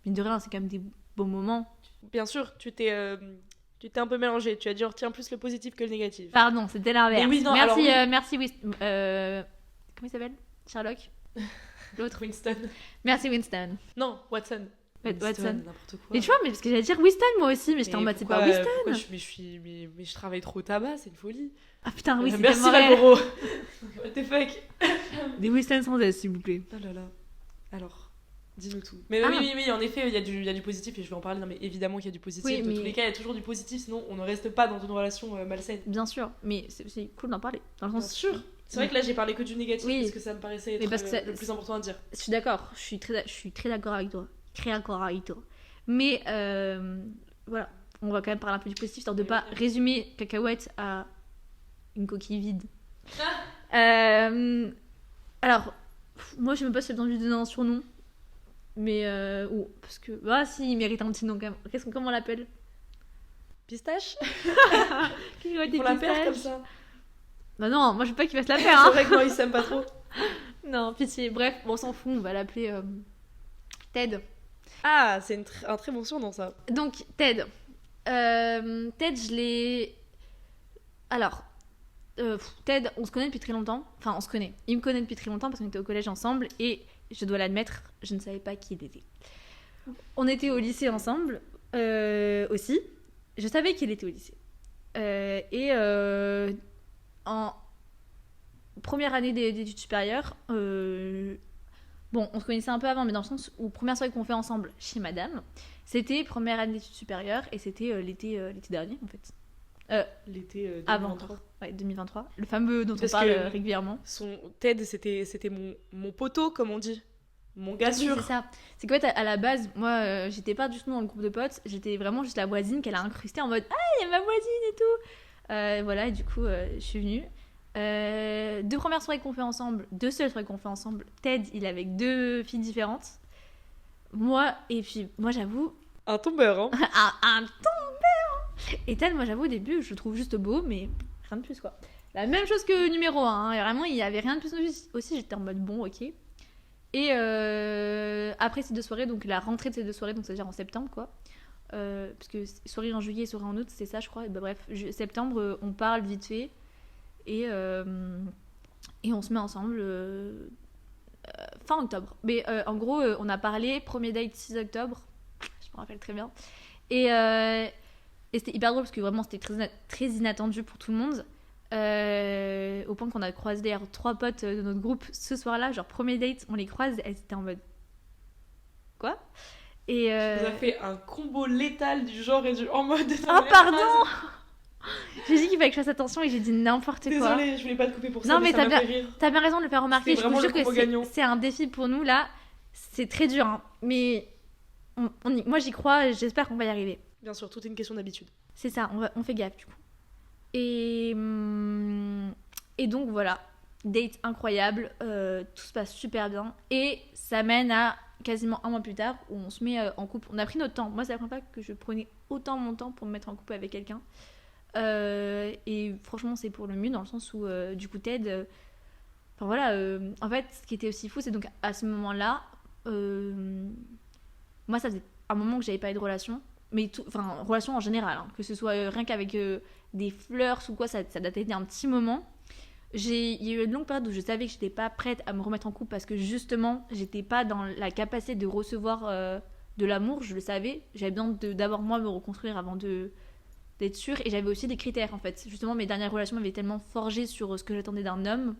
Mine de rien, c'est quand même des beaux moments. Bien sûr, tu t'es un peu mélangé. Tu as dû retenir plus le positif que le négatif. Pardon, c'était l'inverse. Oui, non, merci, alors, oui. Merci, comment il s'appelle ? Sherlock ? L'autre ? Winston. Merci, Winston. Non, Watson. Watson. N'importe quoi. Mais tu vois, mais parce que j'allais dire Winston moi aussi, mais j'étais en mode c'est pas Winston. Mais je travaille trop au tabac, c'est une folie. Ah putain, oui, c'est merci tellement Malboro. What the fuck. Des Winston sans S, s'il vous plaît. Oh là là. Alors, dis-nous tout. Mais oui, en effet, il y a du positif et je vais en parler. Non, mais évidemment qu'il y a du positif. Oui, de tous les cas, il y a toujours du positif, sinon on ne reste pas dans une relation malsaine. Bien sûr, mais c'est cool d'en parler. Dans le sens sûr. C'est vrai que là j'ai parlé que du négatif parce que ça me paraissait être le plus important à dire. Je suis d'accord, je suis très d'accord avec toi. Mais voilà, on va quand même parler un peu du positif, histoire de pas résumer Cacahuète à une coquille vide. Alors, moi je sais même pas si j'ai besoin de lui donner un surnom. Mais, parce que, si, il mérite un petit nom quand même. Comment on l'appelle ? Pistache. Pour la perdre comme ça. Bah non, moi je veux pas qu'il fasse la paire. C'est vrai que moi il s'aime pas trop. Non, pitié. Bref, on s'en fout, on va l'appeler Ted. Ah, c'est un très bon surnom ça. Donc, Ted. Ted, je l'ai. Alors, Ted, on se connaît depuis très longtemps. Enfin, on se connaît. Il me connaît depuis très longtemps parce qu'on était au collège ensemble et je dois l'admettre, je ne savais pas qui il était. On était au lycée ensemble aussi. Je savais qu'il était au lycée. En première année d'études supérieures, bon, on se connaissait un peu avant, mais dans le sens où première soirée qu'on fait ensemble chez Madame, c'était première année d'études supérieures et c'était l'été dernier en fait. L'été 2023. Avant, ouais, 2023. Le fameux dont on parle régulièrement. Son Ted, c'était mon poteau, comme on dit. Mon gars sûr. C'est ça. C'est qu'en fait, à la base, moi, j'étais pas du tout dans le groupe de potes. J'étais vraiment juste la voisine qu'elle a incrustée en mode « Ah, il y a ma voisine et tout !» Voilà, et du coup, je suis venue. 2 premières soirées qu'on fait ensemble, 2 seules soirées qu'on fait ensemble. Ted, il est avec 2 filles différentes. Moi, j'avoue... Un tombeur, hein. un tombeur. Et Ted, moi, j'avoue, au début, je le trouve juste beau, mais rien de plus, quoi. La même chose que numéro 1, hein. Et vraiment, il y avait rien de plus aussi. J'étais en mode bon, ok. Et après ces 2 soirées, donc la rentrée de ces 2 soirées, donc c'est-à-dire en septembre, quoi. Parce que soirée en juillet et soirée en août, c'est ça, je crois. Et bah, bref, septembre, on parle vite fait. Et on se met ensemble fin octobre. Mais en gros, on a parlé, premier date 6 octobre. Je me rappelle très bien. Et c'était hyper drôle parce que vraiment, c'était très, très inattendu pour tout le monde. Au point qu'on a croisé d'ailleurs 3 potes de notre groupe ce soir-là, genre premier date, on les croise, elles étaient en mode quoi. Et Tu nous as fait un combo létal du genre et en mode. Oh pardon. J'ai dit qu'il fallait que je fasse attention et j'ai dit n'importe quoi. Désolée, je voulais pas te couper pour ça. Non mais ça m'a fait rire. t'as bien raison de le faire remarquer. C'était Je vous jure vraiment le combo gagnant. que c'est un défi pour nous là. C'est très dur, hein. Mais moi j'y crois. J'espère qu'on va y arriver. Bien sûr, tout est une question d'habitude. C'est ça. On fait gaffe du coup. Et donc voilà, date incroyable, tout se passe super bien et ça mène à quasiment un mois plus tard où on se met en couple. On a pris notre temps. Moi, c'est la première fois que je prenais autant mon temps pour me mettre en couple avec quelqu'un. Et franchement, c'est pour le mieux dans le sens où du coup Ted, enfin voilà, en fait, ce qui était aussi fou, c'est donc à ce moment-là, moi, ça faisait un moment que j'avais pas eu de relation, mais enfin relation en général, hein, que ce soit rien qu'avec des fleurs ou quoi, ça datait d'un petit moment. Il y a eu une longue période où je savais que j'étais pas prête à me remettre en couple parce que justement j'étais pas dans la capacité de recevoir de l'amour, je le savais, j'avais besoin d'abord moi me reconstruire avant d'être sûre et j'avais aussi des critères en fait. Justement mes dernières relations m'avaient tellement forgé sur ce que j'attendais d'un homme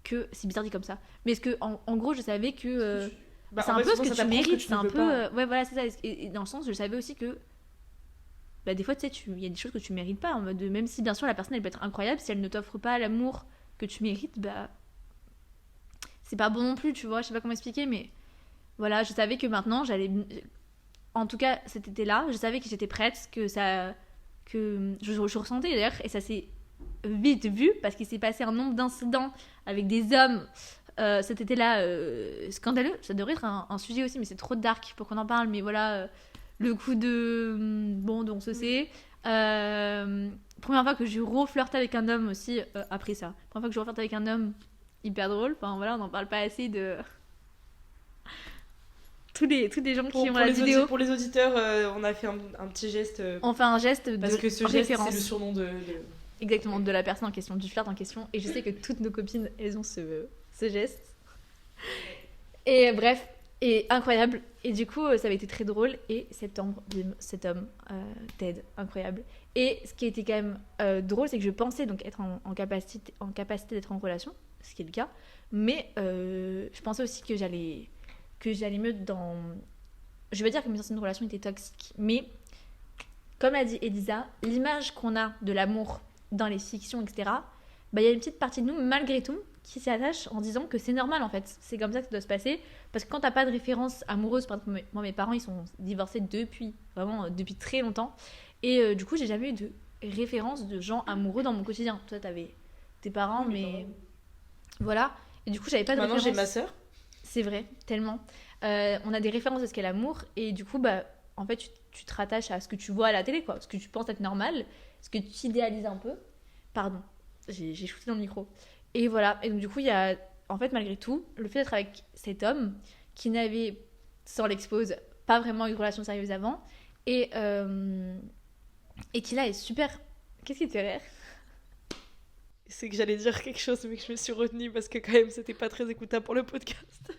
que c'est bizarre dit comme ça. Mais ce que en gros je savais que c'est un peu ce que tu mérites, c'est un peu ouais voilà c'est ça et dans le sens je savais aussi que bah, des fois, tu sais, il y a des choses que tu mérites pas. En mode, même si, bien sûr, la personne, elle peut être incroyable, si elle ne t'offre pas l'amour que tu mérites, bah. C'est pas bon non plus, tu vois. Je sais pas comment expliquer, mais. Voilà, je savais que maintenant, j'allais. En tout cas, cet été-là, je savais que j'étais prête, que ça. Que je ressentais d'ailleurs, et ça s'est vite vu, parce qu'il s'est passé un nombre d'incidents avec des hommes cet été-là scandaleux. Ça devrait être un sujet aussi, mais c'est trop dark pour qu'on en parle, mais voilà. Le coup de... Bon, donc on se sait. Première fois que je reflirte avec un homme aussi, après ça. Première fois que je reflirte avec un homme, hyper drôle. Enfin voilà, on n'en parle pas assez de... tous les gens qui ont la vidéo. Pour les auditeurs, on a fait un petit geste. On fait un geste de parce que ce geste, c'est le surnom de... Exactement, de la personne en question, du flirt en question. Et je sais que toutes nos copines, elles ont ce geste. Et bref... Et incroyable. Et du coup, ça avait été très drôle. Et septembre, cet homme, Ted, incroyable. Et ce qui était quand même drôle, c'est que je pensais donc être en capacité d'être en relation, ce qui est le cas. Mais je pensais aussi que j'allais mieux dans... Je veux dire que mes anciennes relations étaient toxiques. Mais, comme l'a dit Elisa, l'image qu'on a de l'amour dans les fictions, etc., bah, y a une petite partie de nous, malgré tout, qui s'y attache en disant que c'est normal en fait. C'est comme ça que ça doit se passer. Parce que quand t'as pas de référence amoureuse, par exemple, moi mes parents ils sont divorcés depuis très longtemps. Et du coup j'ai jamais eu de référence de gens amoureux dans mon quotidien. Toi t'avais tes parents, oui, mais voilà. Et du coup j'avais pas de référence. Maintenant j'ai ma sœur. C'est vrai, tellement. On a des références de ce qu'est l'amour. Et du coup bah en fait tu te rattaches à ce que tu vois à la télé, quoi. Ce que tu penses être normal, ce que tu idéalises un peu. Pardon, j'ai shooté dans le micro. Et voilà, et donc du coup, il y a, en fait, malgré tout, le fait d'être avec cet homme qui n'avait, sans l'expose, pas vraiment eu de relation sérieuse avant, et qui là est super... Qu'est-ce qui te fait rire ? C'est que j'allais dire quelque chose, mais que je me suis retenue parce que quand même, c'était pas très écoutable pour le podcast.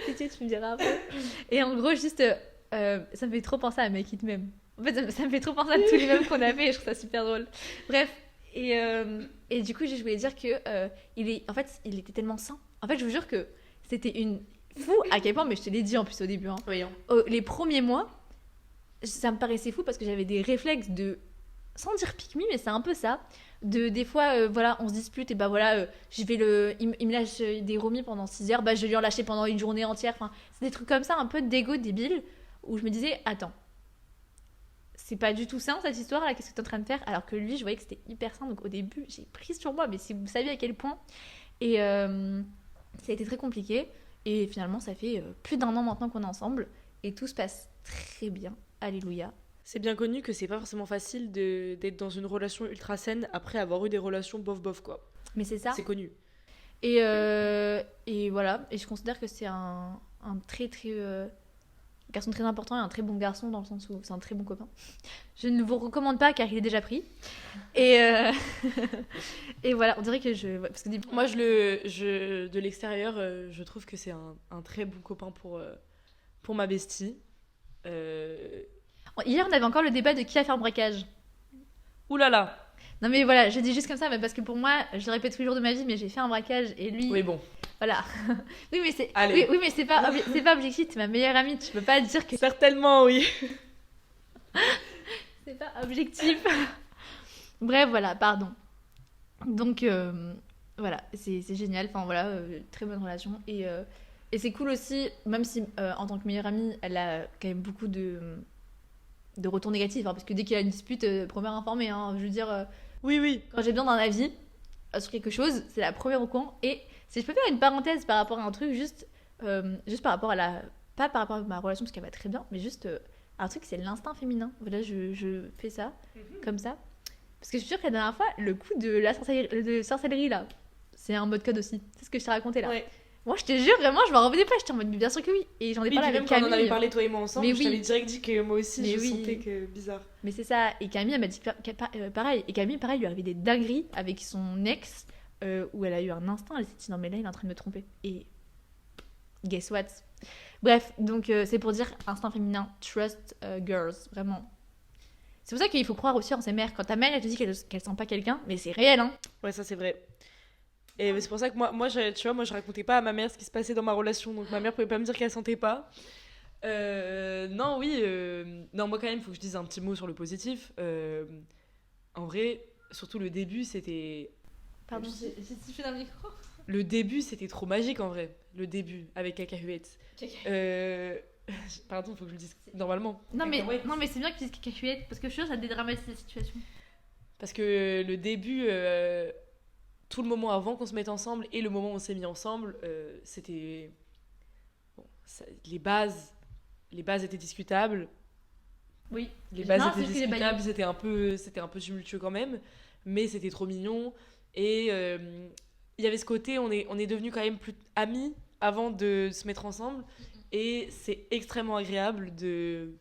Tu me diras après. Et en gros, juste, ça me fait trop penser à Make It Meme. En fait, ça me fait trop penser à tous les mêmes qu'on a fait, et je trouve ça super drôle. Bref. Et du coup, je voulais dire que il était tellement sain. En fait, je vous jure que c'était une fou à quel point, mais je te l'ai dit en plus au début. Hein. Oui, hein. Les premiers mois, ça me paraissait fou parce que j'avais des réflexes de, sans dire pick me, mais c'est un peu ça. Des fois, voilà, on se dispute et bah voilà, il me lâche des romis pendant 6 heures, bah je vais lui en lâcher pendant une journée entière. Enfin, c'est des trucs comme ça, un peu d'égo débile, où je me disais, attends. C'est pas du tout sain cette histoire là, qu'est-ce que t'es en train de faire? Alors que lui, je voyais que c'était hyper sain, donc au début, j'ai pris sur moi, mais si vous saviez à quel point. Et ça a été très compliqué. Et finalement, ça fait plus d'1 an maintenant qu'on est ensemble, et tout se passe très bien. Alléluia. C'est bien connu que c'est pas forcément facile d'être dans une relation ultra saine après avoir eu des relations bof quoi. Mais c'est ça. C'est connu. Et voilà, et je considère que c'est un très garçon très important et un très bon garçon dans le sens où c'est un très bon copain. Je ne vous recommande pas car il est déjà pris. Et voilà, on dirait que parce que moi de l'extérieur, je trouve que c'est un très bon copain pour ma bestie. Hier, on avait encore le débat de qui va faire braquage. Ouh là là. Non mais voilà, je dis juste comme ça, mais parce que pour moi, je le répète tous les jours de ma vie, mais j'ai fait un braquage et lui, Oui, bon. voilà. Oui mais c'est, Allez. oui mais c'est pas objectif, c'est ma meilleure amie. Tu peux pas dire que Certainement, oui. c'est pas objectif. Bref, voilà, pardon. Donc voilà, c'est génial. Enfin voilà, très bonne relation et c'est cool aussi, même si en tant que meilleure amie, elle a quand même beaucoup de retours négatifs, hein, parce que dès qu'il y a une dispute, première informée. Hein, je veux dire. Oui, oui. Quand j'ai besoin d'un avis sur quelque chose, c'est la première au coin. Et si je peux faire une parenthèse par rapport à un truc, juste par rapport à la. Pas par rapport à ma relation, parce qu'elle va très bien, mais juste un truc, c'est l'instinct féminin. Voilà, je fais ça, comme ça. Parce que je suis sûre que la dernière fois, le coup de sorcellerie, là, c'est un mode code aussi. C'est ce que je t'ai raconté là. Ouais. Moi, je te jure, vraiment, je m'en revenais pas. J'étais en mode, bien sûr que oui. Et j'en ai Oui, parlé puis avec même quand on Camille. en avait parlé toi et moi ensemble, Mais je oui. t'avais direct dit que moi aussi Mais je oui. sentais que bizarre. Mais c'est ça. Et Camille, elle m'a dit pareil. Et Camille, pareil, lui arrivait des dingueries avec son ex où elle a eu un instinct. Elle s'est dit non, mais là, il est en train de me tromper. Et guess what? Bref, donc c'est pour dire instinct féminin, trust girls, vraiment. C'est pour ça qu'il faut croire aussi en ses mères. Quand ta mère, elle te dit qu'elle sent pas quelqu'un, mais c'est réel, hein. Ouais, ça c'est vrai. Et c'est pour ça que tu vois, moi je racontais pas à ma mère ce qui se passait dans ma relation, donc ma mère pouvait pas me dire qu'elle sentait pas. Non, oui, non, moi quand même, il faut que je dise un petit mot sur le positif. En vrai, surtout le début, c'était. Pardon, j'ai sifflé dans le micro. Le début, c'était trop magique en vrai. Le début, avec Cacahuète. Pardon, faut que je le dise normalement. Non, mais c'est bien que tu dises cacahuète, parce que je suis sûre que ça dédramatise la situation. Parce que le début, tout le moment avant qu'on se mette ensemble et le moment où on s'est mis ensemble, c'était. Bon, les bases étaient discutables. Oui. Les bases étaient discutables, c'était un peu tumultueux quand même, mais c'était trop mignon. Et il y avait ce côté, on est devenus quand même plus amis avant de se mettre ensemble. Et c'est extrêmement agréable de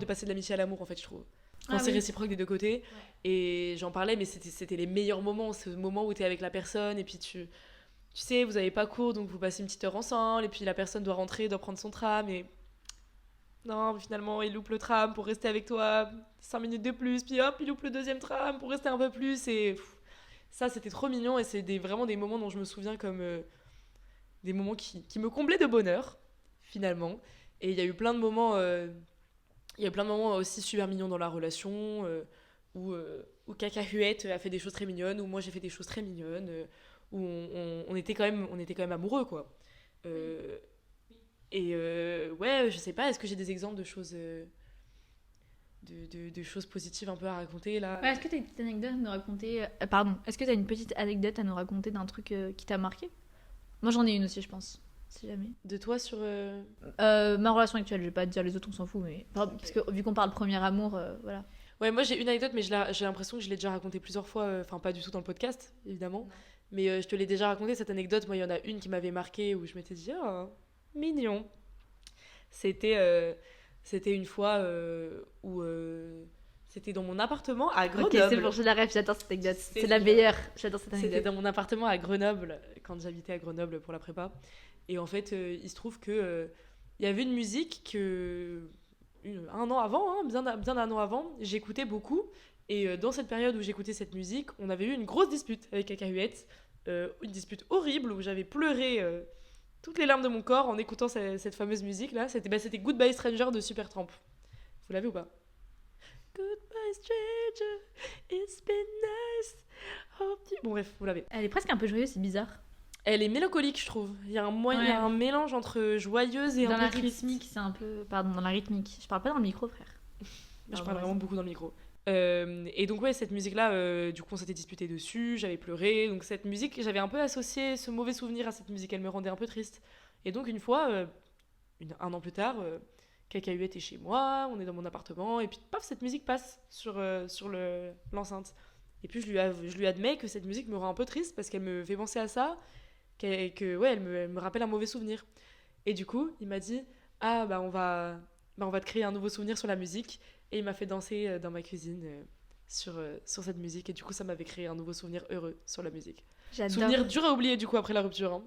passer de l'amitié à l'amour, en fait, je trouve. Quand c'est réciproque des deux côtés. Ouais. Et j'en parlais, mais c'était les meilleurs moments. Ce moment où t'es avec la personne, et puis tu sais, vous avez pas cours, donc vous passez une petite heure ensemble, et puis la personne doit rentrer, doit prendre son tram, et non, mais finalement, il loupe le tram pour rester avec toi 5 minutes de plus, puis hop, il loupe le deuxième tram pour rester un peu plus, et ça, c'était trop mignon, et c'est vraiment des moments dont je me souviens comme des moments qui me comblaient de bonheur, finalement. Et il y a eu plein de moments aussi super mignons dans la relation, où Cacahuète a fait des choses très mignonnes, où moi j'ai fait des choses très mignonnes, où on était quand même amoureux, quoi. Et ouais, je sais pas, est-ce que j'ai des exemples de choses de choses positives un peu à raconter là? Ouais, est-ce que t'as une petite anecdote à nous raconter pardon, est-ce que t'as une petite anecdote à nous raconter d'un truc qui t'a marqué? Moi j'en ai une aussi, je pense, si jamais. De toi sur ma relation actuelle, je vais pas te dire les autres, on s'en fout, mais okay. Parce que vu qu'on parle premier amour, voilà. Ouais, moi j'ai une anecdote, mais j'ai l'impression que je l'ai déjà racontée plusieurs fois, enfin pas du tout dans le podcast, évidemment. Non. Mais je te l'ai déjà raconté cette anecdote. Moi, il y en a une qui m'avait marquée où je m'étais dit, oh, mignon. C'était une fois où c'était dans mon appartement à Grenoble. Ok, c'est bon, je la rêve, j'adore cette anecdote. C'est la meilleure, j'adore cette anecdote. C'était dans mon appartement à Grenoble, quand j'habitais à Grenoble pour la prépa. Et en fait, il se trouve que il y avait une musique un an avant, hein, bien un an avant, j'écoutais beaucoup. Et dans cette période où j'écoutais cette musique, on avait eu une grosse dispute avec Cacahuète. Une dispute horrible où j'avais pleuré toutes les larmes de mon corps en écoutant cette fameuse musique-là. C'était Goodbye Stranger de Supertramp. Vous l'avez ou pas? Goodbye Stranger, it's been nice. Bon bref, vous l'avez. Elle est presque un peu joyeuse, c'est bizarre. Elle est mélancolique, je trouve. Il y a un mélange entre joyeuse et un peu triste. Dans la rythmique, c'est un peu... Pardon, dans la rythmique. Je parle pas dans le micro, frère. Je parle vraiment beaucoup dans le micro. Et donc ouais, cette musique-là, du coup on s'était disputé dessus, j'avais pleuré, donc cette musique, j'avais un peu associé ce mauvais souvenir à cette musique, elle me rendait un peu triste. Et donc une fois, un an plus tard, Cacahuète est chez moi, on est dans mon appartement, et puis paf, cette musique passe sur l'enceinte. Et puis je lui admets que cette musique me rend un peu triste parce qu'elle me fait penser à ça, elle me rappelle un mauvais souvenir. Et du coup, il m'a dit, ah bah on va te créer un nouveau souvenir sur la musique. Et il m'a fait danser dans ma cuisine sur cette musique. Et du coup, ça m'avait créé un nouveau souvenir heureux sur la musique. J'adore. Souvenir dur à oublier, du coup, après la rupture. Hein,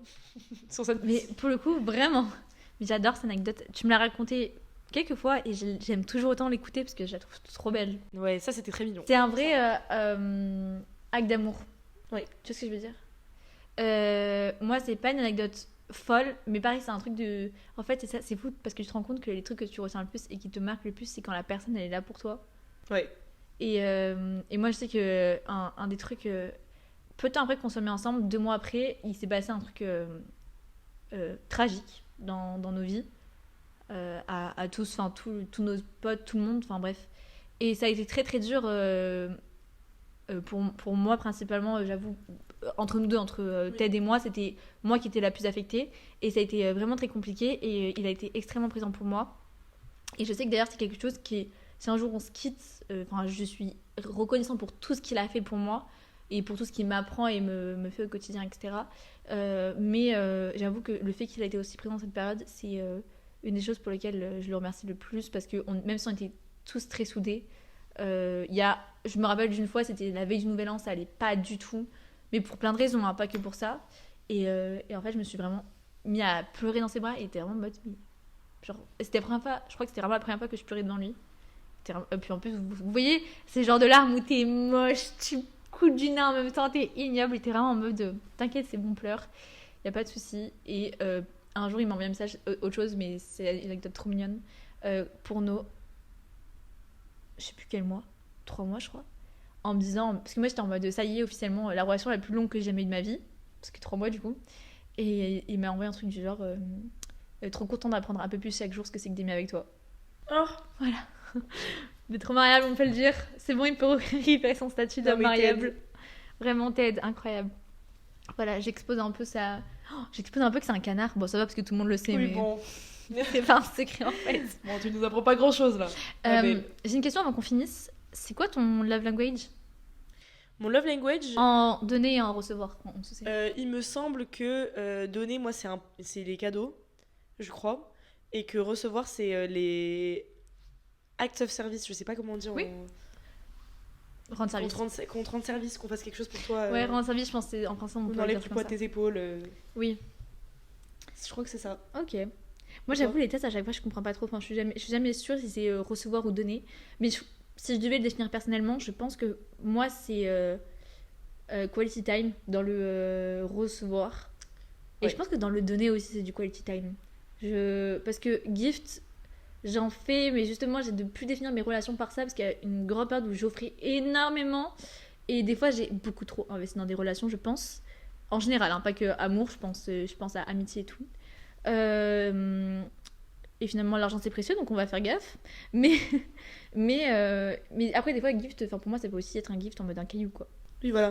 sur cette mais pour le coup, vraiment. Mais j'adore cette anecdote. Tu me l'as racontée quelques fois et j'aime toujours autant l'écouter parce que je la trouve trop belle. Ouais, ça c'était très mignon. C'est un vrai acte d'amour. Oui. Tu vois ce que je veux dire? Moi, c'est pas une anecdote folle, mais pareil, c'est un truc de. En fait, c'est fou parce que tu te rends compte que les trucs que tu retiens le plus et qui te marquent le plus, c'est quand la personne elle est là pour toi. Ouais. Et moi, je sais que un des trucs. Peu de temps après qu'on soit mis ensemble, 2 mois après, il s'est passé un truc tragique dans nos vies. À tous, enfin tous nos potes, tout le monde, enfin bref. Et ça a été très très dur pour moi principalement, j'avoue, entre nous deux, entre Oui. Ted et moi, c'était moi qui étais la plus affectée. Et ça a été vraiment très compliqué et il a été extrêmement présent pour moi. Et je sais que d'ailleurs c'est quelque chose qui, si un jour on se quitte, je suis reconnaissant pour tout ce qu'il a fait pour moi et pour tout ce qu'il m'apprend et me fait au quotidien, etc. Mais j'avoue que le fait qu'il a été aussi présent dans cette période, c'est une des choses pour lesquelles je le remercie le plus parce que même si on était tous très soudés, je me rappelle d'une fois, c'était la veille du Nouvel An, ça allait pas du tout, mais pour plein de raisons, hein, pas que pour ça. Et en fait, je me suis vraiment mis à pleurer dans ses bras et était vraiment en mode. Genre, c'était la première fois, je crois que c'était vraiment la première fois que je pleurais devant lui. Et puis en plus, vous voyez, c'est le genre de larmes où t'es moche, tu coules du nez en même temps, t'es ignoble et t'es vraiment en mode t'inquiète, c'est bon, pleure, y a pas de souci. Et un jour, il m'a envoyé un message, autre chose, mais c'est une anecdote trop mignonne, pour nos. Je sais plus quel mois, 3 mois, je crois. En me disant. Parce que moi, j'étais en mode ça y est, officiellement, la relation la plus longue que j'ai jamais eue de ma vie. Parce que 3 mois, du coup. Et il m'a envoyé un truc du genre. Trop content d'apprendre un peu plus chaque jour ce que c'est que d'aimer avec toi. Oh. Voilà. Mais trop mariable, on peut le dire. C'est bon, il peut récupérer son statut d'homme mariable. Ted. Vraiment, Ted, incroyable. Voilà, j'expose un peu ça. J'expose un peu que c'est un canard. Bon, ça va parce que tout le monde le sait, Oui, mais bon. c'est pas un secret en fait. Bon, tu nous apprends pas grand chose là. J'ai une question avant qu'on finisse. C'est quoi ton love language? Mon love language, En donner et en recevoir. On se sait. il me semble que donner, moi, c'est les cadeaux, je crois. Et que recevoir, c'est les acts of service. Je sais pas comment dire. Oui. Rendre service. Qu'on te rende service, qu'on fasse quelque chose pour toi. Ouais, rendre service, je pense que c'est en français on peut On le enlève dire du comme poids ça. de tes épaules. Oui. Je crois que c'est ça. Ok. Moi, j'avoue, les tests, à chaque fois, je comprends pas trop. Enfin, je suis jamais sûre si c'est recevoir ou donner. Mais si je devais le définir personnellement, je pense que moi, c'est quality time dans le recevoir. Et Ouais. je pense que dans le donner aussi, c'est du quality time. Parce que gift, j'en fais, mais justement, j'ai de plus définir mes relations par ça, parce qu'il y a une grande période où j'offrais énormément. Et des fois, j'ai beaucoup trop investi dans des relations, je pense. En général, hein, pas que amour, je pense à amitié et tout. Et finalement, l'argent c'est précieux, donc on va faire gaffe. Mais, mais après, des fois, gift, pour moi, ça peut aussi être un gift en mode un caillou, quoi. Oui, voilà.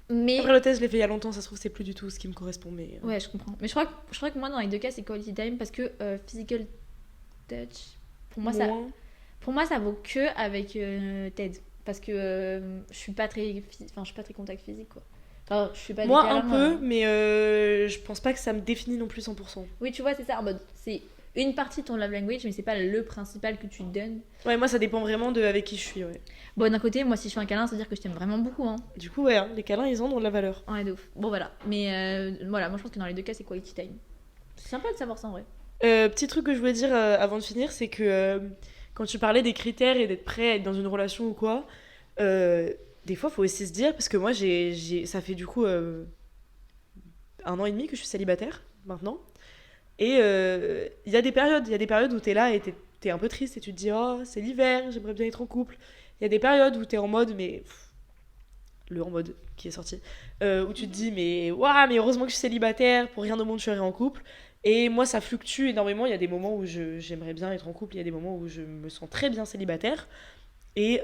Mais Après, le test, je l'ai fait il y a longtemps, ça se trouve, c'est plus du tout ce qui me correspond. Mais ouais, je comprends. Mais je crois que moi, dans les deux cas, c'est quality time parce que physical touch, pour moi, ça vaut que avec Ted. Parce que je suis pas très contact physique, quoi. Enfin, je suis pas moi, des un câlins, peu, mais je pense pas que ça me définit non plus 100%. Oui, tu vois, c'est ça, en mode, c'est une partie de ton love language, mais c'est pas le principal que tu donnes. Ouais, moi, ça dépend vraiment de avec qui je suis, ouais. Bon, d'un côté, moi, si je fais un câlin, ça veut dire que je t'aime vraiment beaucoup, hein. Du coup, ouais, hein, les câlins, ils ont de la valeur. Ouais, de ouf. Bon, voilà. Mais voilà, moi, je pense que dans les deux cas, c'est quality time. C'est sympa de savoir ça, en vrai. Petit truc que je voulais dire avant de finir, c'est que quand tu parlais des critères et d'être prêt à être dans une relation ou quoi, des fois, faut aussi se dire, parce que moi, ça fait du coup 1 an et demi que je suis célibataire, maintenant. Et il y a des périodes où t'es là et t'es un peu triste et tu te dis, oh, c'est l'hiver, j'aimerais bien être en couple. Il y a des périodes où t'es en mode, mais... le en mode qui est sorti. Où tu te dis, mais waouh, mais heureusement que je suis célibataire, pour rien au monde je serai en couple. Et moi, ça fluctue énormément. Il y a des moments où j'aimerais bien être en couple, il y a des moments où je me sens très bien célibataire. Et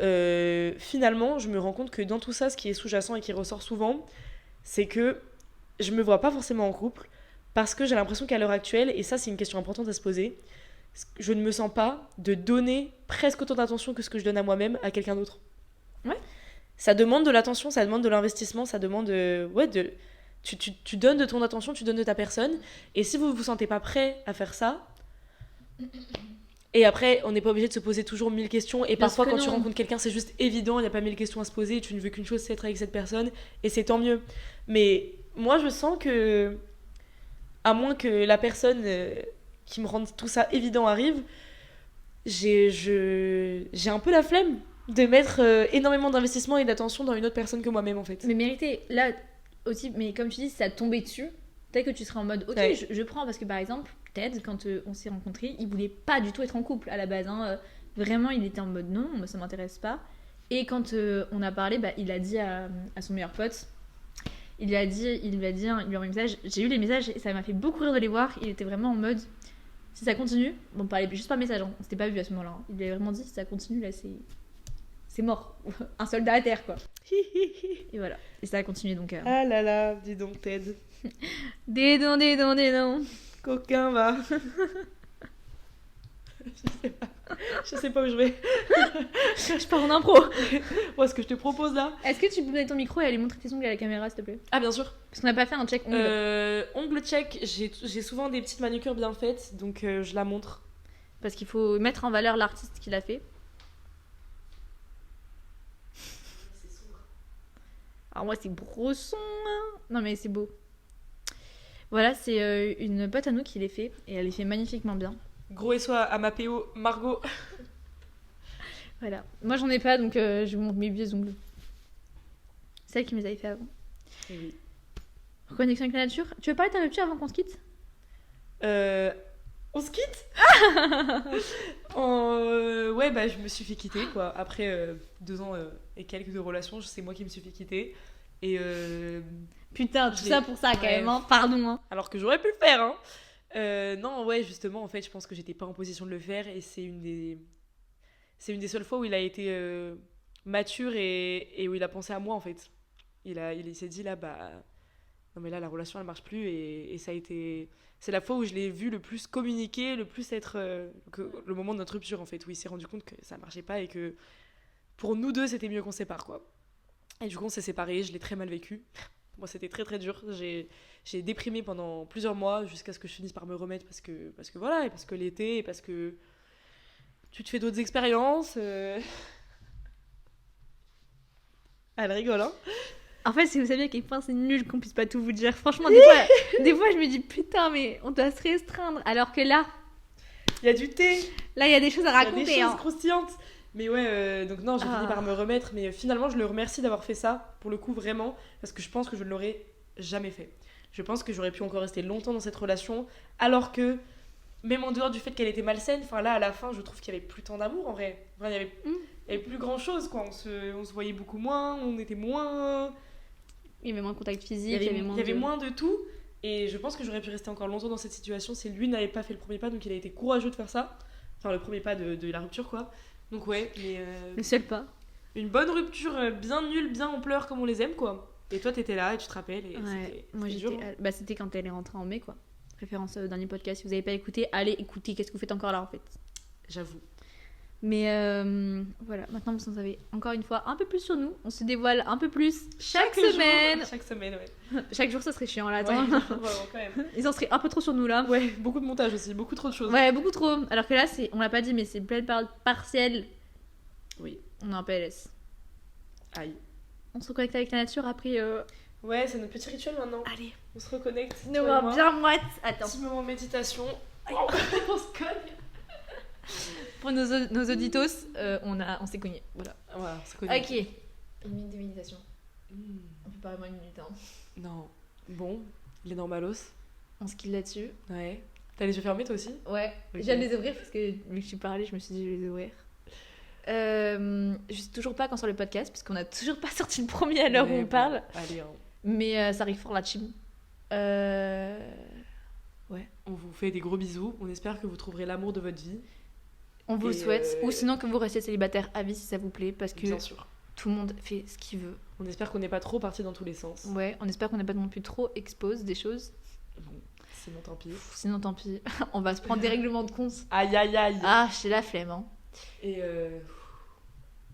finalement, je me rends compte que dans tout ça, ce qui est sous-jacent et qui ressort souvent, c'est que je me vois pas forcément en couple parce que j'ai l'impression qu'à l'heure actuelle, et ça c'est une question importante à se poser, je ne me sens pas de donner presque autant d'attention que ce que je donne à moi-même à quelqu'un d'autre. Ouais. Ça demande de l'attention, ça demande de l'investissement, ça demande tu donnes de ton attention, tu donnes de ta personne, et si vous vous sentez pas prêt à faire ça, et après on n'est pas obligé de se poser toujours 1000 questions, et parfois quand tu rencontres quelqu'un c'est juste évident, il n'y a pas 1000 questions à se poser, tu ne veux qu'une chose, c'est être avec cette personne, et c'est tant mieux. Mais moi je sens que, à moins que la personne qui me rendent tout ça évident arrivent, j'ai un peu la flemme de mettre énormément d'investissement et d'attention dans une autre personne que moi-même en fait. Mais mérité, là aussi, mais comme tu dis, si ça tombait dessus, peut-être que tu serais en mode ok, Ouais. je prends parce que par exemple, Ted, quand on s'est rencontrés, il voulait pas du tout être en couple à la base. Hein, vraiment, il était en mode non, moi ça m'intéresse pas. Et quand on a parlé, bah, il a dit à son meilleur pote, il lui a envoyé un message. J'ai eu les messages et ça m'a fait beaucoup rire de les voir. Il était vraiment en mode si ça continue, bon, parlait juste par message, hein, on s'était pas vu à ce moment-là. Hein. Il lui avait vraiment dit si ça continue, là c'est mort. Un soldat à terre quoi. Et voilà. Et ça a continué donc. Ah là là, dis donc Ted. Des dons. Coquin va. Je sais pas où je vais. Je pars en impro. Moi, ce que je te propose là. Est-ce que tu peux donner ton micro et aller montrer tes ongles à la caméra s'il te plaît? Ah, bien sûr. Parce qu'on n'a pas fait un check ongles. Ongles check, j'ai souvent des petites manucures bien faites, donc je la montre. Parce qu'il faut mettre en valeur l'artiste qui l'a fait. Alors moi c'est brosson. Hein. Non mais c'est beau. Voilà, c'est une pote à nous qui les fait et elle les fait magnifiquement bien. Gros et soit à ma PO, Margot. Voilà. Moi j'en ai pas donc je vous montre mes vieux ongles. C'est elle qui me les avait fait avant. Et oui. Reconnexion avec la nature. Tu veux parler de ta rupture avant qu'on se quitte? On se quitte. Ouais, bah je me suis fait quitter quoi. Après 2 ans et quelques de relations, c'est moi qui me suis fait quitter. Et Putain, tout ça pour ça quand Ouais. même, hein. Pardon. Hein. alors que j'aurais pu le faire, hein. Non, ouais, justement, en fait, je pense que j'étais pas en position de le faire et c'est une des seules fois où il a été mature et où il a pensé à moi en fait. Il s'est dit là, bah non mais là la relation elle marche plus et ça a été. C'est la fois où je l'ai vu le plus communiquer, le plus être. Le moment de notre rupture en fait, où il s'est rendu compte que ça marchait pas et que pour nous deux c'était mieux qu'on se sépare quoi. Et du coup on s'est séparés, je l'ai très mal vécu. Moi c'était très très dur. J'ai déprimé pendant plusieurs mois jusqu'à ce que je finisse par me remettre parce que voilà, et parce que l'été, et parce que tu te fais d'autres expériences. Elle rigole, hein. En fait, si vous saviez à quel point c'est nul qu'on puisse pas tout vous dire. Franchement, des fois je me dis putain, mais on doit se restreindre. Alors que là, Il y a du thé, il y a des choses à il y a raconter. des choses Hein. croustillantes. Mais ouais, donc non, j'ai Ah. fini par me remettre. Mais finalement, je le remercie d'avoir fait ça, pour le coup, vraiment. Parce que je pense que je ne l'aurais jamais fait. Je pense que j'aurais pu encore rester longtemps dans cette relation. Alors que, même en dehors du fait qu'elle était malsaine, enfin là, à la fin, je trouve qu'il y avait plus tant d'amour en vrai. Enfin, il y avait plus grand chose, quoi. On se voyait beaucoup moins, on était moins. Il y avait moins de contact physique, Il y avait de... moins de tout. Et je pense que j'aurais pu rester encore longtemps dans cette situation si lui n'avait pas fait le premier pas. Donc il a été courageux de faire ça. Enfin, le premier pas de la rupture, quoi. Donc ouais, mais Le seul pas. une bonne rupture bien nulle, bien en pleurs comme on les aime, quoi. Et toi, t'étais là et tu te rappelles. Et Ouais, moi c'était j'étais. dur, hein. Bah, c'était quand elle est rentrée en mai, quoi. Référence au dernier podcast. Si vous n'avez pas écouté, allez écouter. Qu'est-ce que vous faites encore là en fait? J'avoue. Mais voilà, maintenant vous en savez encore une fois un peu plus sur nous. On se dévoile un peu plus chaque semaine. Chaque semaine, ouais. Chaque jour, ça serait chiant là. Ouais, Attends. vraiment, quand même. Ils en seraient un peu trop sur nous là. Ouais, beaucoup de montage aussi, beaucoup trop de choses. Ouais, beaucoup trop. Alors que là, on l'a pas dit, mais c'est pleine partielle. Oui. On est en PLS. Aïe. On se reconnecte avec la nature après. Ouais, c'est notre petit rituel maintenant. Allez, On se reconnecte. nous toi et voir moi. bien moite. Attends. Petit moment méditation. On se cogne. Pour nos auditos, on s'est cogné. Voilà. Voilà, on se connecte. Ok. Une minute de méditation. Hmm. On fait pas vraiment une minute. Hein. Non. Bon, les normalos. On se kill là-dessus. Ouais. T'as les yeux fermés toi aussi? Ouais. Ok. Je viens de les ouvrir parce que vu que je suis parlé, je me suis dit je vais les ouvrir. Je sais toujours pas quand sort le podcast parce qu'on a toujours pas sorti le premier à l'heure où Ouais, on bon. parle. Allez, hein. Mais ça arrive fort la team. On vous fait des gros bisous. On espère que vous trouverez l'amour de votre vie. On vous le Et, souhaite. Ou sinon que vous restiez célibataire à vie si ça vous plaît parce que Bien sûr. tout le monde fait ce qu'il veut. On espère qu'on n'est pas trop parti dans tous les sens. Ouais, on espère qu'on n'est pas non plus trop expose des choses. Bon, sinon tant pis. Sinon tant pis. On va se prendre des règlements de compte. Aïe aïe aïe. Ah, j'ai la flemme. Hein. Et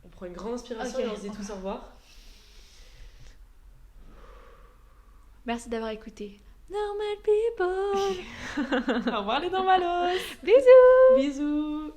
on prend une grande inspiration Ok. et on se dit tous au revoir. Merci d'avoir écouté. Normal people. Au revoir les normalos. Bisous. Bisous.